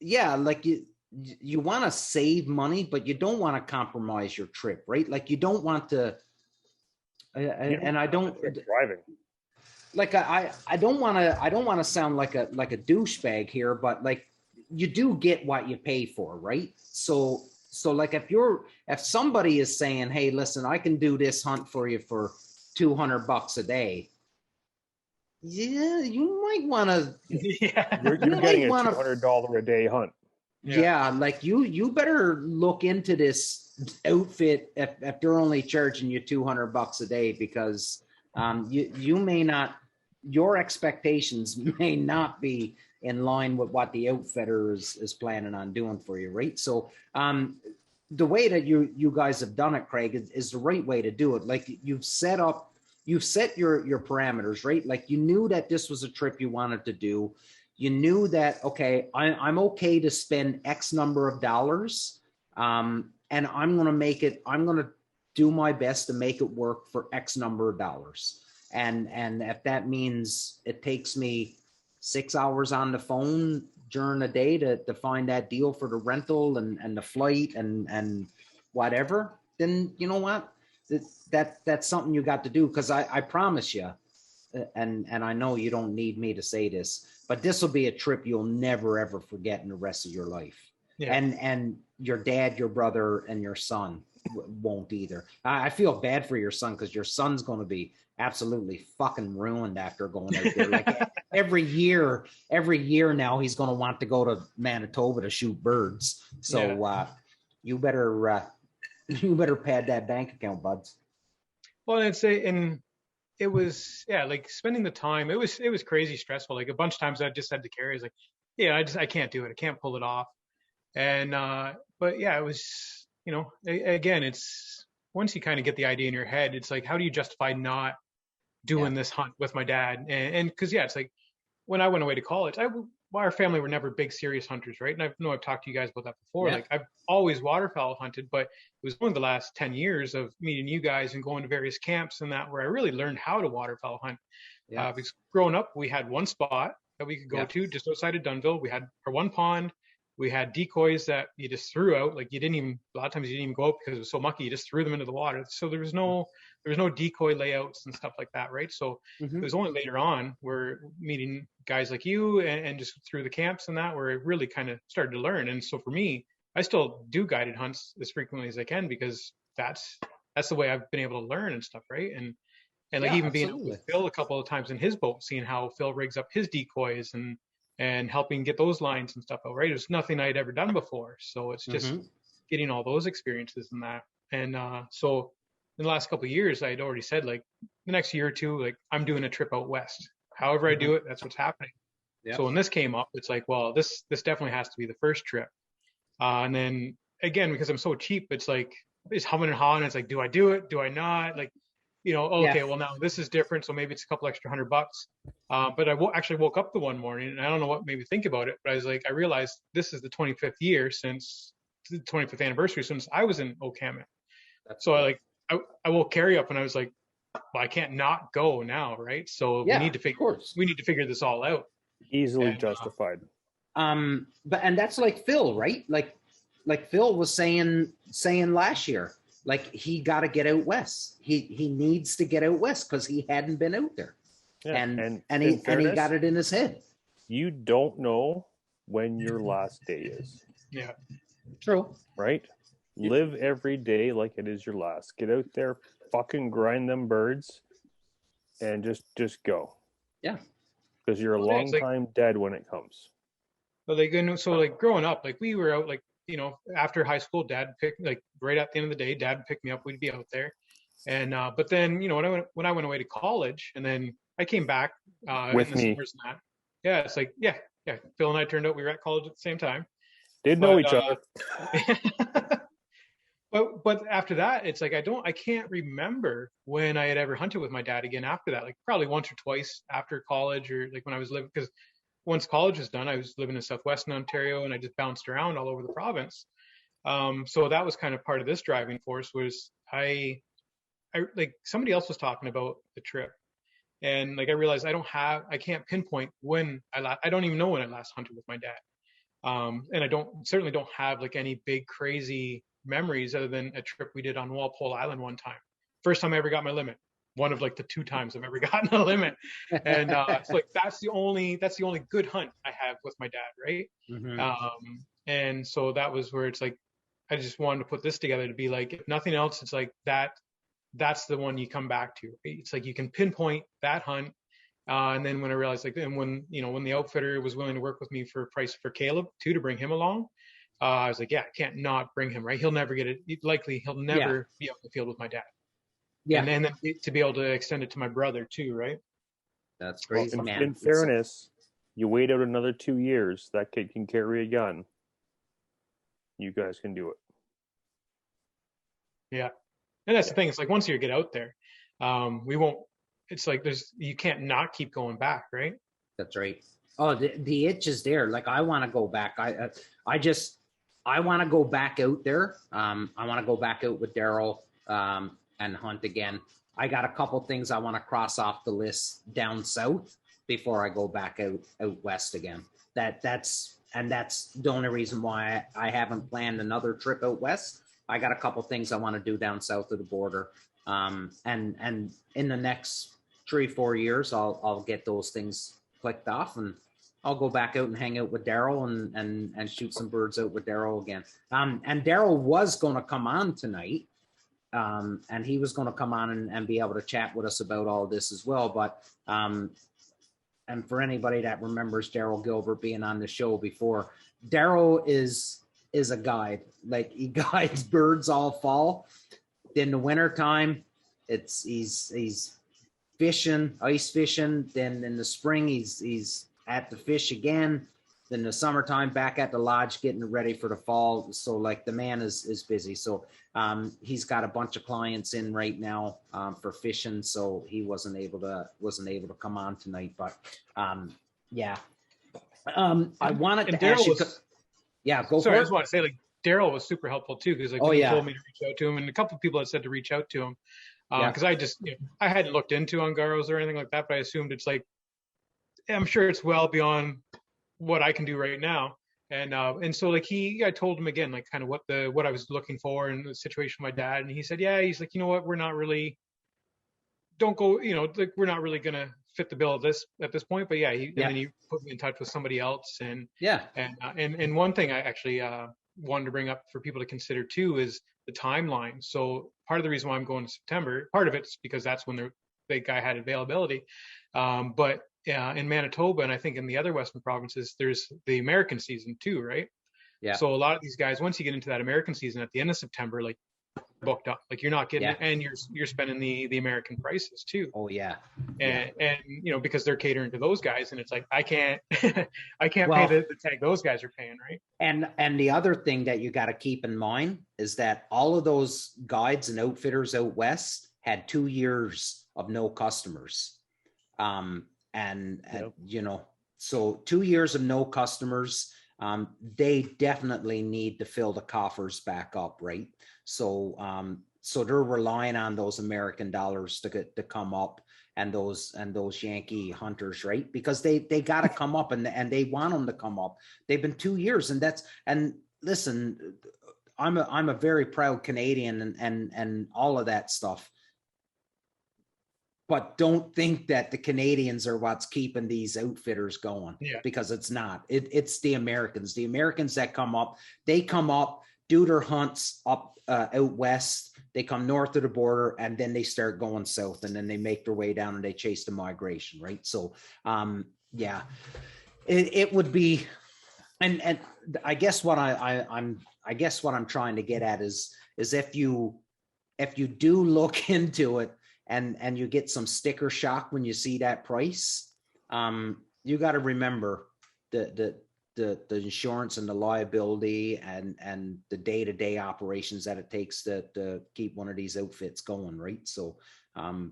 yeah, like you want to save money, but you don't want to compromise your trip, right? Like you don't want to. And I don't driving. Like I don't want to sound like a douchebag here, but like you do get what you pay for, right? So like if somebody is saying, hey, listen, I can do this hunt for you for $200 a day. Yeah, you might want to. Yeah, you're getting a $200 a day hunt. Yeah, like you better look into this outfit if they're only charging you $200 a day, because you may not, your expectations may not be in line with what the outfitter is planning on doing for you, right? So the way that you guys have done it, Craig, is the right way to do it. Like you've set your parameters, right? Like you knew that this was a trip you wanted to do. You knew that, okay, I'm okay to spend X number of dollars, and I'm going to do my best to make it work for X number of dollars. And if that means it takes me 6 hours on the phone during the day to find that deal for the rental and the flight and whatever, then you know what? That's something you got to do, because I promise you, and I know you don't need me to say this, but this will be a trip you'll never ever forget in the rest of your life. Yeah. And your dad, your brother, and your son won't either. I feel bad for your son, because your son's going to be absolutely fucking ruined after going out there. Like every year now, he's going to want to go to Manitoba to shoot birds. So you better pad that bank account, buds. Well, it was like spending the time. It was crazy stressful. Like a bunch of times I just had to carry. I was like, I can't do it. I can't pull it off. And but yeah, it was, you know, again, it's once you kind of get the idea in your head, it's like, how do you justify not doing this hunt with my dad? And because it's like when I went away to college, our family were never big serious hunters, right? And I know I've talked to you guys about that before. Like I've always waterfowl hunted, but it was only the last 10 years of meeting you guys and going to various camps and that where I really learned how to waterfowl hunt. Because growing up, we had one spot that we could go to just outside of Dunnville. We had our one pond. We had decoys that you just threw out. Like a lot of times you didn't even go out because it was so mucky. You just threw them into the water. So there was no decoy layouts and stuff like that, right? So it was only later on we're meeting guys like you and just through the camps and that where it really kind of started to learn. And so for me, I still do guided hunts as frequently as I can, because that's the way I've been able to learn and stuff, right? And like even being with Phil a couple of times in his boat, seeing how Phil rigs up his decoys and helping get those lines and stuff out, right? It's nothing I'd ever done before. So it's just getting all those experiences and that. And so in the last couple of years, I had already said, like, the next year or two, like, I'm doing a trip out west. However I do it, that's what's happening. Yeah. So when this came up, it's like, well, this definitely has to be the first trip. And then, again, because I'm so cheap, it's like, it's humming and hawing. It's like, do I do it? Do I not? Like, okay, well now this is different, so maybe it's a couple extra $100. But I actually woke up the one morning, and I don't know what made me think about it, but I realized this is the 25th year since the 25th anniversary since I was in Okama. So I woke Carrie up, and I was like, well, I can't not go now, right? So we need to figure this all out. Easily justified. But that's like Phil, right? Like Phil was saying last year, like he got to get out west. He needs to get out west because he hadn't been out there, and he got it in his head. You don't know when your last day is. Yeah, true. Right? Live every day like it is your last. Get out there, fucking grind them birds, and just go. Yeah, because you're a long time dead when it comes. But growing up, like we were out, after high school, Dad picked, right at the end of the day, Dad would pick me up. We'd be out there, and but then when I went away to college, and then I came back with me. Yeah, it's like Phil and I turned out we were at college at the same time. Did know each other. But after that, it's like I can't remember when I had ever hunted with my dad again after that. Like probably once or twice after college, or like when I was living, because once college was done, I was living in southwestern Ontario, and I just bounced around all over the province. So that was kind of part of this driving force. Was I like somebody else was talking about the trip, and I realized I can't pinpoint when I don't even know when I last hunted with my dad. And I certainly don't have any big crazy memories other than a trip we did on Walpole Island one time. First time I ever got my limit. One of the 2 times I've ever gotten a limit. And it's that's the only good hunt I have with my dad, right? Mm-hmm. And so that was where it's I just wanted to put this together to be if nothing else, it's that's the one you come back to. It's you can pinpoint that hunt. And then when I realized and when the outfitter was willing to work with me for a price for Caleb too, to bring him along, I was I can't not bring him, right? He'll never get it. Likely he'll never be out in the field with my dad. Yeah. And then to be able to extend it to my brother too, right? That's great. Well, in fairness, you wait out another 2 years, that kid can carry a gun. You guys can do it. Yeah. And that's the thing. It's once you get out there, we won't, it's you can't not keep going back, right? That's right. Oh, the itch is there. I want to go back. I want to go back out there. I want to go back out with Daryl and hunt again. I got a couple things I want to cross off the list down south before I go back out west again. That's the only reason why I haven't planned another trip out west. I got a couple things I want to do down south of the border. And in the next 3-4 years, I'll get those things clicked off, and I'll go back out and hang out with Daryl and shoot some birds out with Daryl again. And Daryl was going to come on tonight. And he was going to come on and be able to chat with us about all this as well. But, and for anybody that remembers Daryl Gilbert being on the show before, Daryl is a guide. He guides birds all fall. In the wintertime, he's fishing, ice fishing. Then in the spring, he's at the fish again. Then the summertime, back at the lodge, getting ready for the fall. So the man is busy. So he's got a bunch of clients in right now for fishing. So he wasn't able to come on tonight. But yeah, I wanted to ask you. Go for it. I just want to say Daryl was super helpful too, because he told me to reach out to him, and a couple of people had said to reach out to him because I hadn't looked into Angaros or anything like that, but I assumed it's I'm sure it's well beyond what I can do right now. And so I told him again, kind of what I was looking for in the situation with my dad. And he said, he's you know what, we're not really, don't go, we're not really going to fit the bill at this point. But and then he put me in touch with somebody else. And one thing I actually wanted to bring up for people to consider too is the timeline. So part of the reason why I'm going to September, part of it's because that's when the big guy had availability. But in Manitoba, and I think in the other Western provinces, there's the American season too, right? Yeah. So a lot of these guys, once you get into that American season at the end of September, booked up, you're not getting it, and you're spending the American prices too. Oh yeah. And because they're catering to those guys, and it's I can't pay the tag those guys are paying, right? And the other thing that you got to keep in mind is that all of those guides and outfitters out west, had 2 years of no customers. And Yep. you know, so 2 years of no customers, they definitely need to fill the coffers back up, right? So so they're relying on those American dollars to come up, and those Yankee hunters, right? Because they got to come up, and they want them to come up. They've been 2 years, and listen, I'm a very proud Canadian and all of that stuff. But don't think that the Canadians are what's keeping these outfitters going, because it's not. It's the Americans. The Americans that come up, they come up, do their hunts up out west. They come north of the border, and then they start going south, and then they make their way down and they chase the migration, right? So, yeah, it would be, and I guess what I guess what I'm trying to get at is if you do look into it, and you get some sticker shock when you see that price, you got to remember the insurance and the liability and the day-to-day operations that it takes to keep one of these outfits going, right? So, and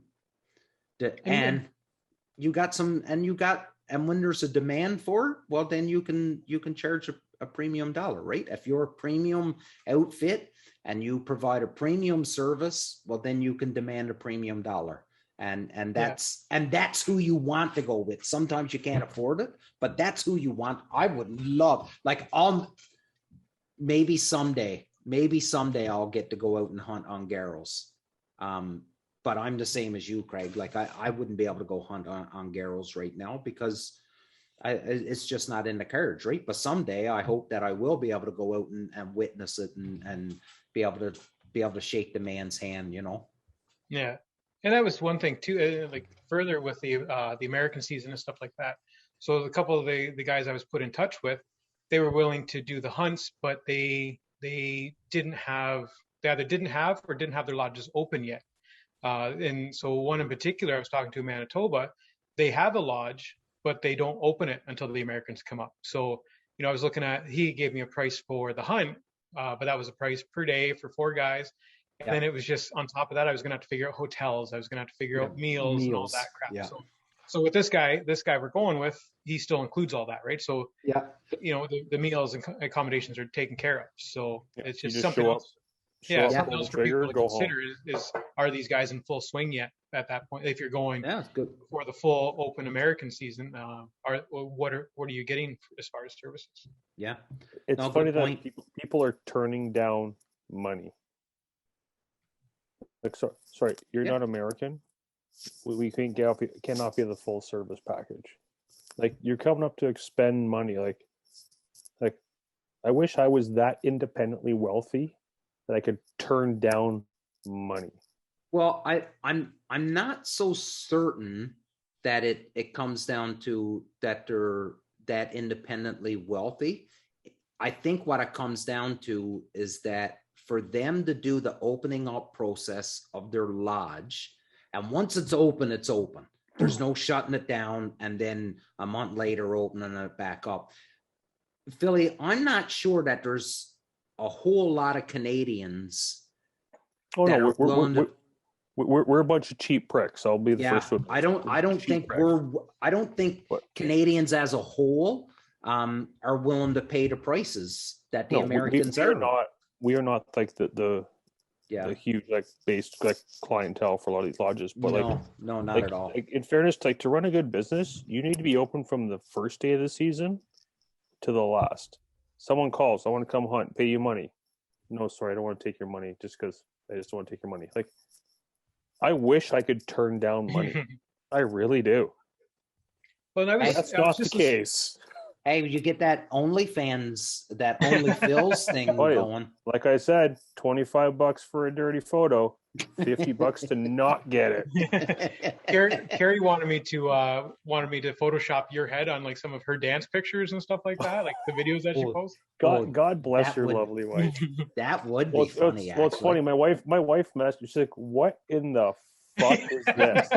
when there's a demand for it, well, then you can charge a premium dollar, right? If you're a premium outfit and you provide a premium service, well, then you can demand a premium dollar. And that's who you want to go with. Sometimes you can't afford it, but that's who you want. I would love, like, maybe someday I'll get to go out and hunt on Garrels. But I'm the same as you, Craig. Like, I wouldn't be able to go hunt on Garrels right now, because it's just not in the cards, right? But someday I hope that I will be able to go out and witness it and be able to shake the man's hand, you know? Yeah. And that was one thing too, like further with the American season and stuff like that. So a couple of the guys I was put in touch with, they were willing to do the hunts, but they either didn't have or didn't have their lodges open yet. And so one in particular, I was talking to in Manitoba, they have a lodge, but they don't open it until the Americans come up. So, you know, I was looking at, he gave me a price for the hunt, but that was a price per day for 4 guys. And then it was just on top of that, I was going to have to figure out hotels. I was going to have to figure out meals and all that crap. Yeah. So with this guy we're going with, he still includes all that, right? So, you know, the meals and accommodations are taken care of. So it's just something else. Something else for people to consider is are these guys in full swing yet at that point? If you're going for the full open American season, what are you getting as far as services? Yeah, it's funny that people are turning down money. Like, sorry, you're not American. We cannot be the full service package. Like, you're coming up to expend money. Like I wish I was that independently wealthy that I could turn down money. Well, I'm not so certain that it comes down to that they're that independently wealthy. I think what it comes down to is that for them to do the opening up process of their lodge, and once it's open, it's open. There's no shutting it down and then a month later opening it back up. Philly, I'm not sure that there's a whole lot of Canadians. Oh no, we're a bunch of cheap pricks. I'll be the first one. I don't think Canadians as a whole are willing to pay the prices that the Americans are. We are not like the huge based clientele for a lot of these lodges, but not at all. In fairness, to run a good business, you need to be open from the first day of the season to the last. Someone calls, I want to come hunt, pay you money. No, sorry, I don't want to take your money just because I just don't want to take your money. Like, I wish I could turn down money. I really do. Well, that's not the case. Hey, you get that OnlyFans, that OnlyFills thing going. Like I said, $25 for a dirty photo, $50 to not get it. Carrie wanted me to Photoshop your head on some of her dance pictures and stuff like that, like the videos that she posts. God bless your lovely wife. That would be funny. Well, it's funny. My wife messaged. She's like, "What in the fuck is this?"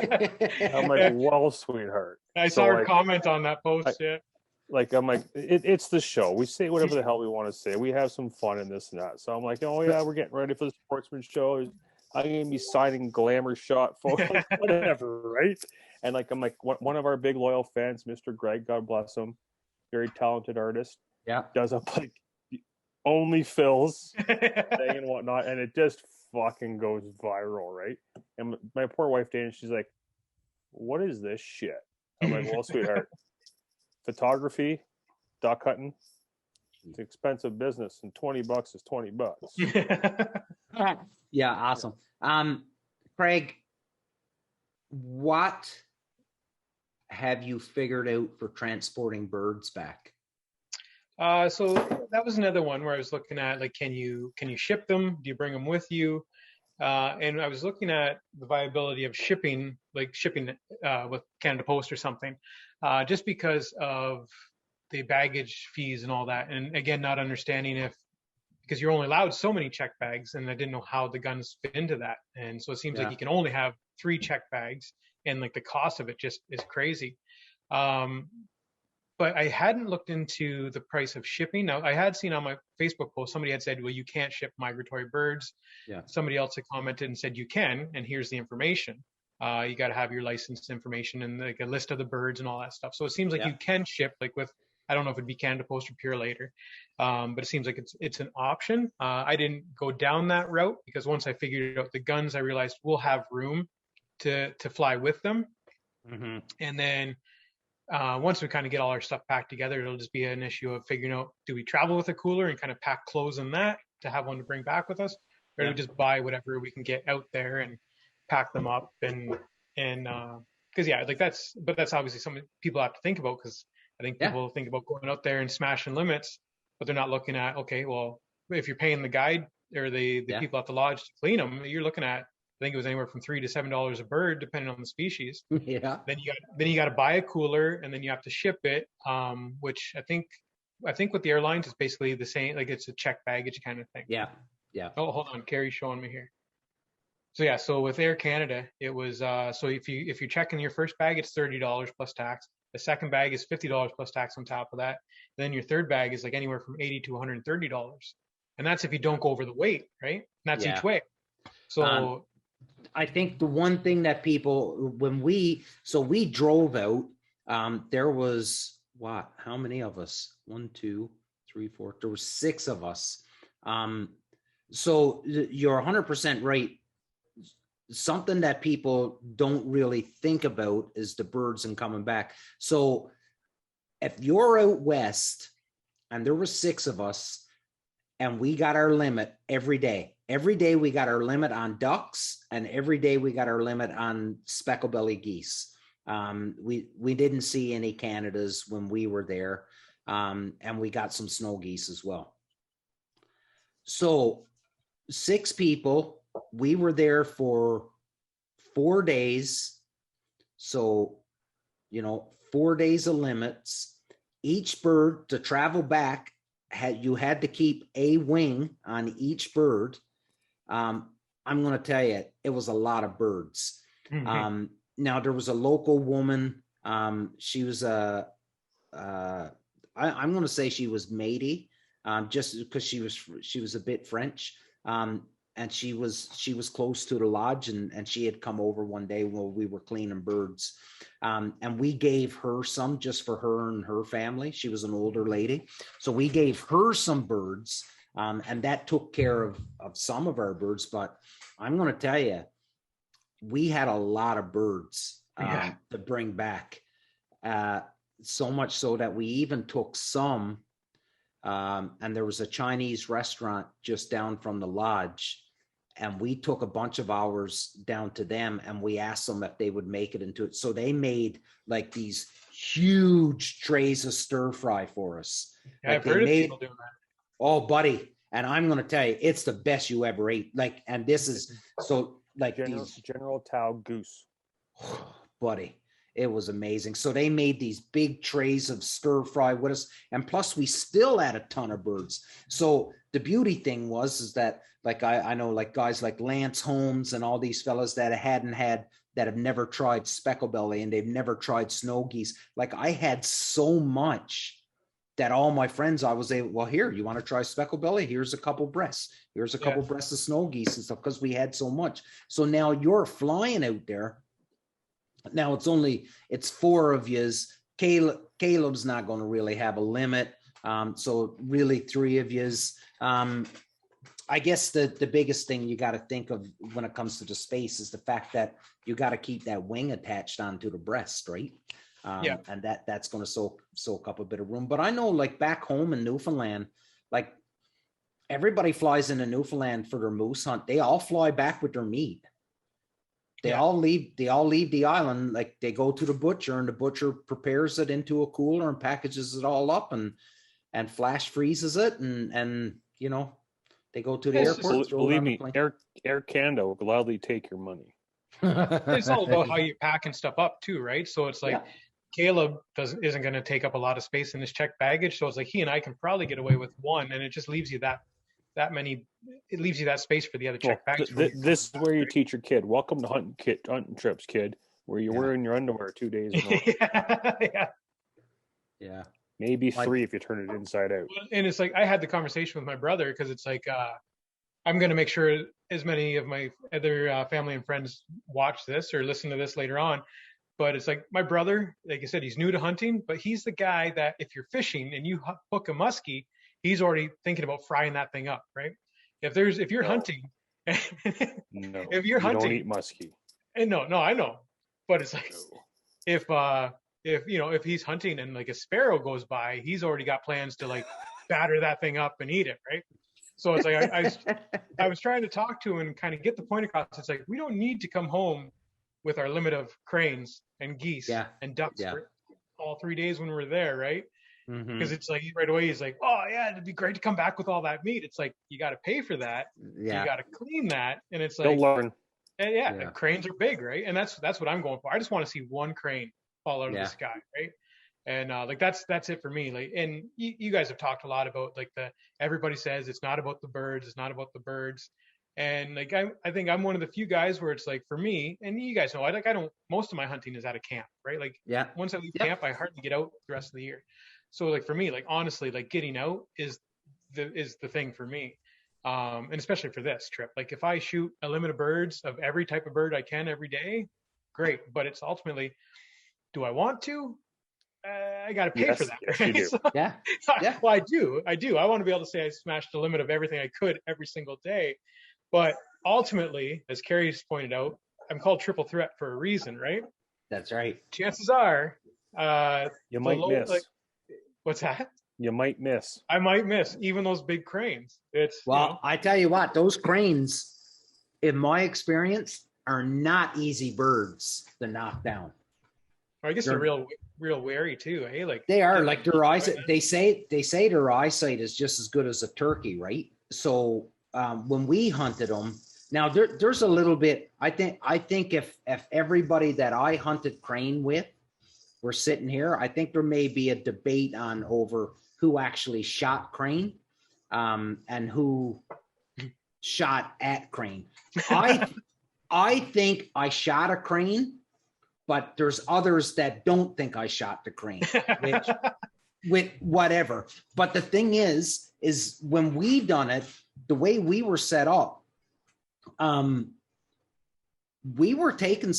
I'm like, "Well, sweetheart." I saw her comment on that post. I'm like, it's the show. We say whatever the hell we want to say. We have some fun in this and that. So I'm like, oh yeah, we're getting ready for the sportsman show. I'm gonna be signing glamour shot photos, like, whatever, right? And like I'm like one of our big loyal fans, Mr. Greg, God bless him, very talented artist, does up like only fills thing and whatnot, and it just fucking goes viral, right? And my poor wife Dana, she's like, "What is this shit?" I'm like, "Well, sweetheart, photography, duck hunting, it's expensive business, and $20 is $20." Yeah, awesome. Craig, what have you figured out for transporting birds back? So that was another one where I was looking at, like, can you ship them? Do you bring them with you? And I was looking at the viability of shipping with Canada Post or something, just because of the baggage fees and all that. And again, not understanding because you're only allowed so many check bags, and I didn't know how the guns fit into that. And so it seems like you can only have 3 check bags, and like the cost of it just is crazy. But I hadn't looked into the price of shipping. Now, I had seen on my Facebook post, somebody had said, well, you can't ship migratory birds. Yeah. Somebody else had commented and said, you can, and here's the information. You got to have your license information and like a list of the birds and all that stuff. So it seems like you can ship, like with, I don't know if it'd be Canada Post or Pure Later, but it seems like it's an option. I didn't go down that route because once I figured out the guns, I realized we'll have room to fly with them. Mm-hmm. And then once we kind of get all our stuff packed together, it'll just be an issue of figuring out, do we travel with a cooler and kind of pack clothes in that to have one to bring back with us? Or do we just buy whatever we can get out there and pack them up and because that's obviously something people have to think about, because I think people think about going out there and smashing limits, but they're not looking at, okay, well, if you're paying the guide or the people at the lodge to clean them, you're looking at, I think it was anywhere from $3 to $7 a bird, depending on the species. Yeah. Then you got to buy a cooler, and then you have to ship it, which I think with the airlines it's basically the same, like it's a check baggage kind of thing. Yeah. Yeah. Oh, hold on, Carrie's showing me here. So with Air Canada, it was so if you're checking your first bag, it's $30 plus tax. The second bag is $50 plus tax on top of that. Then your third bag is like anywhere from $80 to $130, and that's if you don't go over the weight, right? And that's each way. So I think the one thing that people, when we drove out, there was how many of us? 1, 2, 3, 4. There were 6 of us. So you're 100% right. Something that people don't really think about is the birds and coming back. So if you're out west and there were 6 of us and we got our limit every day we got our limit on ducks, and every day we got our limit on speckle-belly geese. We didn't see any Canadas when we were there, and we got some snow geese as well. So 6 people, we were there for 4 days. So, 4 days of limits. Each bird to travel back, you had to keep a wing on each bird. I'm going to tell you, it was a lot of birds. Mm-hmm. Now there was a local woman. She was I'm going to say she was Métis, just because she was a bit French. And she was close to the lodge, and she had come over one day while we were cleaning birds. And we gave her some just for her and her family. She was an older lady. So we gave her some birds, and that took care of some of our birds. But I'm going to tell you, we had a lot of birds to bring back. So much so that we even took some, and there was a Chinese restaurant just down from the lodge, and we took a bunch of ours down to them, and we asked them if they would make it into it. So they made like these huge trays of stir fry for us. Yeah, I've heard of people doing that. Oh, buddy. And I'm going to tell you, it's the best you ever ate. Like, and this is so like General Tao goose. Buddy, it was amazing. So they made these big trays of stir fry with us. And plus we still had a ton of birds. So the beauty thing is that like, I know like guys like Lance Holmes and all these fellas that have never tried speckle belly and they've never tried snow geese. Like I had so much that all my friends, I was able, well, here, you want to try speckled belly? Here's a couple breasts. Here's a couple breasts of snow geese and stuff, because we had so much. So now you're flying out there. Now it's 4 of yous. Caleb's not going to really have a limit. So really 3 of yous. I guess the biggest thing you got to think of when it comes to the space is the fact that you got to keep that wing attached onto the breast, right? And that's going to soak up a bit of room. But I know, like back home in Newfoundland, like everybody flies into Newfoundland for their moose hunt. They all fly back with their meat. They all leave the island. Like they go to the butcher, and the butcher prepares it into a cooler and packages it all up and flash freezes it. And you know, they go to the airport. Believe me, Air Canada will gladly take your money. It's all about how you pack and stuff up too, right? So it's like Caleb isn't going to take up a lot of space in his checked baggage. So it's like he and I can probably get away with 1, and it just leaves you that space for the other checked baggage. This is where you teach your kid. Welcome to hunting trips, kid, where you're wearing your underwear 2 days in Yeah. Maybe 3 if you turn it inside out. And it's like I had the conversation with my brother, because it's like I'm going to make sure as many of my other family and friends watch this or listen to this later on. But it's like my brother, like I said, he's new to hunting, but he's the guy that if you're fishing and you hook a muskie, he's already thinking about frying that thing up, right? If you're hunting, no, if you're hunting, don't eat muskie. And no, I know, but it's like if he's hunting and like a sparrow goes by, he's already got plans to like batter that thing up and eat it, right? So it's like I was trying to talk to him and kind of get the point across. It's like we don't need to come home with our limit of cranes and geese and ducks for all 3 days when we're there, right? Because it's like right away he's like, oh yeah, it'd be great to come back with all that meat. It's like you got to pay for that. You got to clean that, and it's like don't learn. And cranes are big, right? And that's what I'm going for. I just want to see 1 crane fall out of the sky, right? And like that's it for me. Like, and you guys have talked a lot about like everybody says it's not about the birds, and like I think I'm one of the few guys where it's like for me, and you guys know, I don't, most of my hunting is at a camp, right? Like once I leave camp, I hardly get out the rest of the year. So like for me, like honestly, like getting out is the thing for me. And especially for this trip, like if I shoot a limit of birds of every type of bird I can every day, great. But it's ultimately, do I want to? I got to pay for that. Yes, you do. So, well, I do. I want to be able to say I smashed the limit of everything I could every single day. But ultimately, as Carrie's pointed out, I'm called triple threat for a reason, right? That's right. Chances are, you might miss. Like, what's that? You might miss. I might miss even those big cranes. I tell you what, those cranes, in my experience, are not easy birds to knock down. I guess they're real wary too, eh? Like they are, like their eyes. They say their eyesight is just as good as a turkey, right? So when we hunted them, now there's a little bit. I think if everybody that I hunted crane with were sitting here, I think there may be a debate over who actually shot crane, and who shot at crane. I think I shot a crane. But there's others that don't think I shot the crane, with whatever. But the thing is when we done it, the way we were set up, we were taking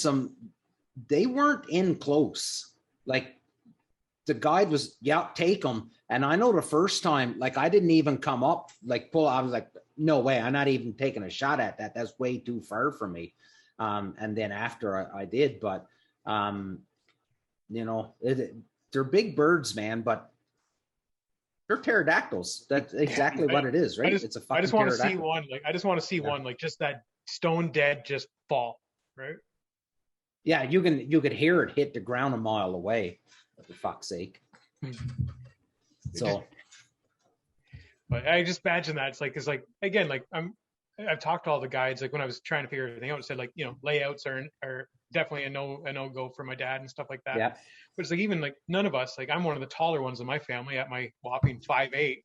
they weren't in close. Like the guide was, take them. And I know the first time, like I didn't even come up, I was like, no way, I'm not even taking a shot at that. That's way too far from me. And then after I did, but they're big birds, man, but they're pterodactyls. That's exactly what it is, right? It's a fucking I just want to see pterodactyl. one. I just want to see one, like just that stone dead, just fall, right? Yeah, you could hear it hit the ground a mile away. For fuck's sake. So, but I just imagine that it's like again, like I've talked to all the guides, like when I was trying to figure everything out, I said like, layouts are definitely a no go for my dad and stuff like that. Yeah. But it's like, even like none of us, like I'm one of the taller ones in my family at my whopping 5'8".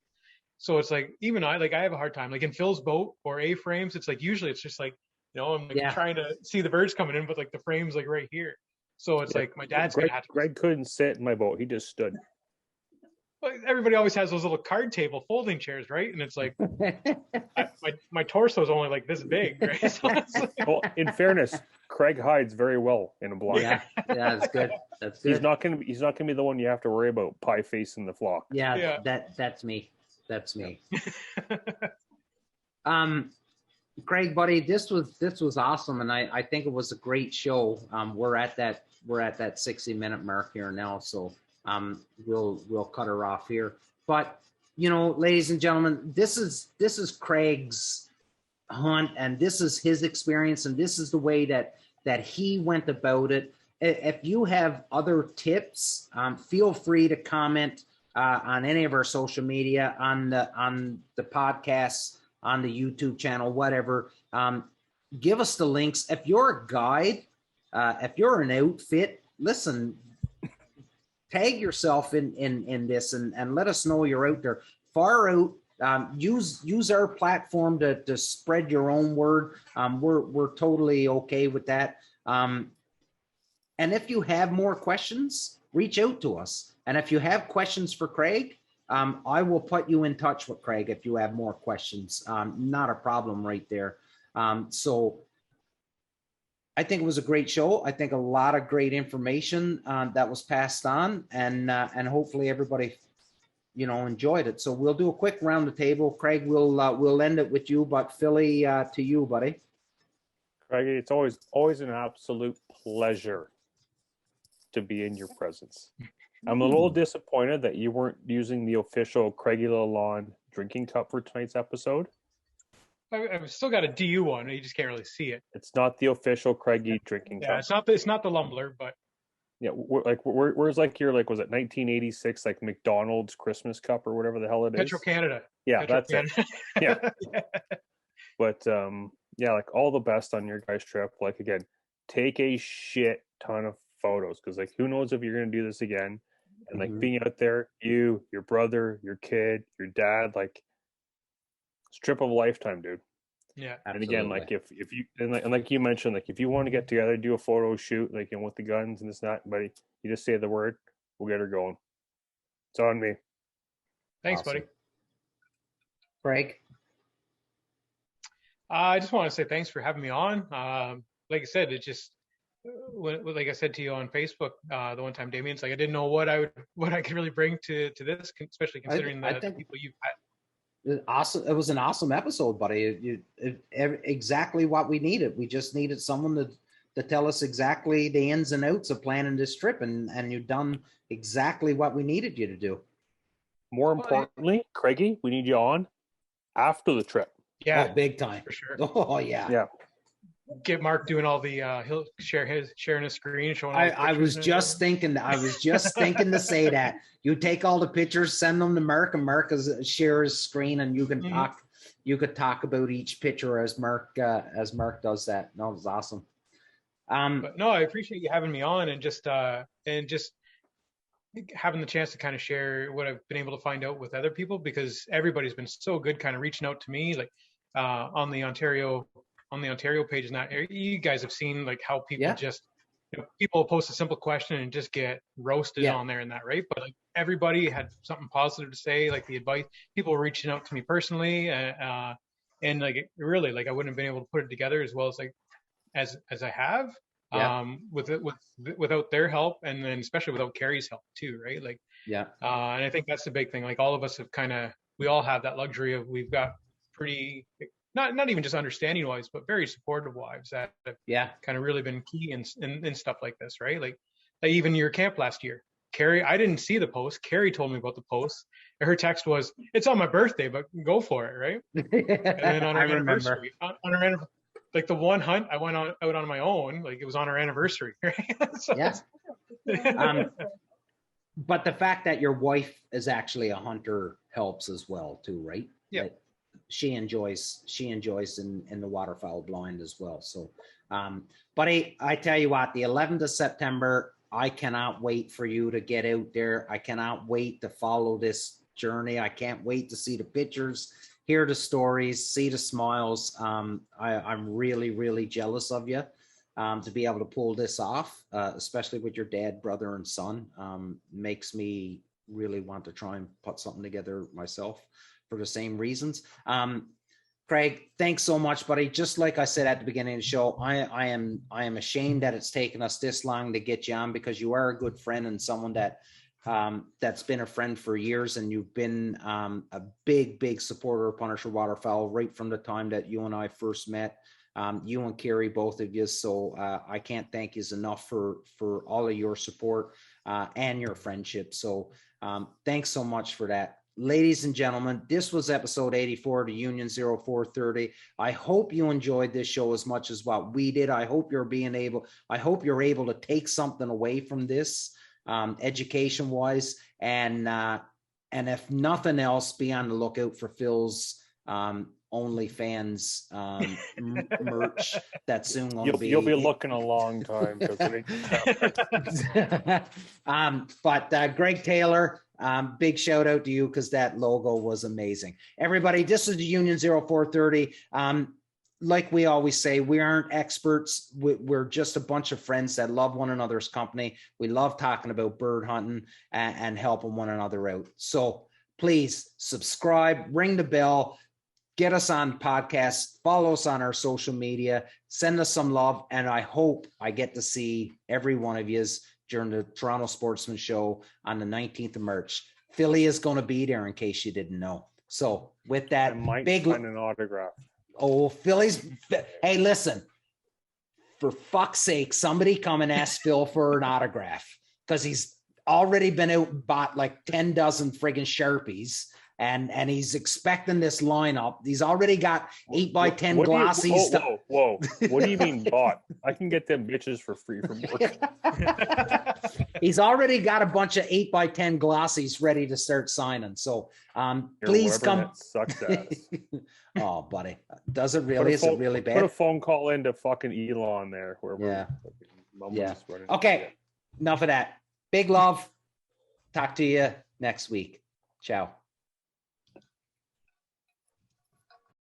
So it's like, even I have a hard time, like in Phil's boat or A-frames, it's like, usually it's just like, I'm like trying to see the birds coming in, but like the frame's like right here. So it's like my dad's Greg couldn't sit in my boat. He just stood. everybody always has those little card table folding chairs, right? And it's like my torso is only like this big, right? So it's like, Well, in fairness, Craig hides very well in a block. Yeah, that's good. That's good. He's not gonna be the one you have to worry about pie face in the flock. Yeah, that's me. That's me. Craig, buddy, this was awesome, and I think it was a great show. We're at that 60-minute mark here now, so we'll cut her off here. But ladies and gentlemen, this is Craig's hunt, and this is his experience, and this is the way that he went about it. If you have other tips, feel free to comment on any of our social media, on the podcasts, on the YouTube channel, whatever. Give us the links. If you're a guide, if you're an outfit, listen, tag yourself in this and let us know you're out there. Far out. Use our platform to spread your own word. We're totally okay with that. And if you have more questions, reach out to us. And if you have questions for Craig, I will put you in touch with Craig if you have more questions. Not a problem right there. So I think it was a great show. I think a lot of great information that was passed on, and hopefully everybody, enjoyed it. So we'll do a quick round the table. Craig, we'll end it with you, but Philly, to you, buddy. Craig, it's always an absolute pleasure to be in your presence. I'm a little disappointed that you weren't using the official Craig Lalonde drinking cup for tonight's episode. I've still got a DU one. You just can't really see it. It's not the official Craigie drinking cup. Yeah, it's not the Lumbler, but yeah, where's like your was it 1986 like McDonald's Christmas cup or whatever the hell it is? Petro Canada. Yeah, Petro that's Canada. it. Yeah. But yeah, like all the best on your guys' trip. Like again, take a shit ton of photos because like who knows if you're gonna do this again. And like being out there, you, your brother, your kid, your dad, like it's a trip of a lifetime, dude. Yeah. And again, like if you and like you mentioned, like if you want to get together, do a photo shoot, like with the guns and this and that, buddy, you just say the word, we'll get her going. It's on me. Thanks, buddy. Craig. I just want to say thanks for having me on. Like I said, it just like I said to you on Facebook the one time, Damien's like I didn't know what I could really bring to this, especially considering the people you've had. Awesome! It was an awesome episode, buddy. Exactly what we needed. We just needed someone to tell us exactly the ins and outs of planning this trip, and you've done exactly what we needed you to do. More importantly, Craigie, we need you on after the trip. Yeah, big time for sure. Oh yeah, yeah. Get Mark doing all the he'll sharing his screen, showing. I was just thinking to say that you take all the pictures, send them to Mark, and Mark share his screen, and you can talk. You could talk about each picture as Mark does that. No, it was awesome. But no, I appreciate you having me on and just having the chance to kind of share what I've been able to find out with other people, because everybody's been so good, kind of reaching out to me, like on the Ontario page. And that you guys have seen like how people just people post a simple question and just get roasted on there and that, right? But like everybody had something positive to say, like the advice. People were reaching out to me personally, and like it really, like I wouldn't have been able to put it together as well as like as I have without their help, and then especially without Carrie's help too, right? Like and I think that's the big thing. Like all of us have we all have that luxury of we've got pretty. Not even just understanding wives, but very supportive wives that have kind of really been key in stuff like this, right? Like even your camp last year, Carrie, I didn't see the post. Carrie told me about the post. Her text was, "It's on my birthday, but go for it," right? And then on her anniversary, like the one hunt I went out on my own, like it was on her anniversary, right? But the fact that your wife is actually a hunter helps as well too, right? Yeah. Like, she enjoys in the waterfowl blind as well. So, but I tell you what, the 11th of September, I cannot wait for you to get out there. I cannot wait to follow this journey. I can't wait to see the pictures, hear the stories, see the smiles. I'm really, really jealous of you to be able to pull this off, especially with your dad, brother, and son. Makes me really want to try and put something together myself for the same reasons. Craig, thanks so much, buddy. Just like I said at the beginning of the show, I am ashamed that it's taken us this long to get you on, because you are a good friend and someone that that's been a friend for years, and you've been a big supporter of Punisher Waterfowl right from the time that you and I first met. You and Kerry, both of you. So I can't thank you enough for all of your support and your friendship. So thanks so much for that. Ladies and gentlemen, this was episode 84 of the Union 0430. I hope you enjoyed this show as much as what we did. I hope you're able to take something away from this, education wise. And if nothing else, be on the lookout for Phil's OnlyFans merch that soon will be. You'll be looking a long time. But Greg Taylor, big shout out to you, because that logo was amazing. Everybody, this is the Union 0430. Like we always say, we aren't experts. We're just a bunch of friends that love one another's company. We love talking about bird hunting and helping one another out. So please subscribe, ring the bell, get us on podcasts, follow us on our social media, send us some love, and I hope I get to see every one of yous during the Toronto Sportsman Show on the 19th of March. Philly is going to be there, in case you didn't know. So with that, I might sign an autograph. Oh, Philly's. Hey, listen, for fuck's sake, somebody come and ask Phil for an autograph, because he's already been out and bought like 10 dozen friggin' Sharpies. And he's expecting this lineup. He's already got 8x10 glossies. Whoa. What do you mean bought? I can get them bitches for free from work. He's already got a bunch of 8x10 glossies ready to start signing. So please come. Sucks ass. Oh, buddy. Does it really? Is it really bad? Put a phone call into fucking Elon there. Yeah. Okay. Enough of that. Big love. Talk to you next week. Ciao.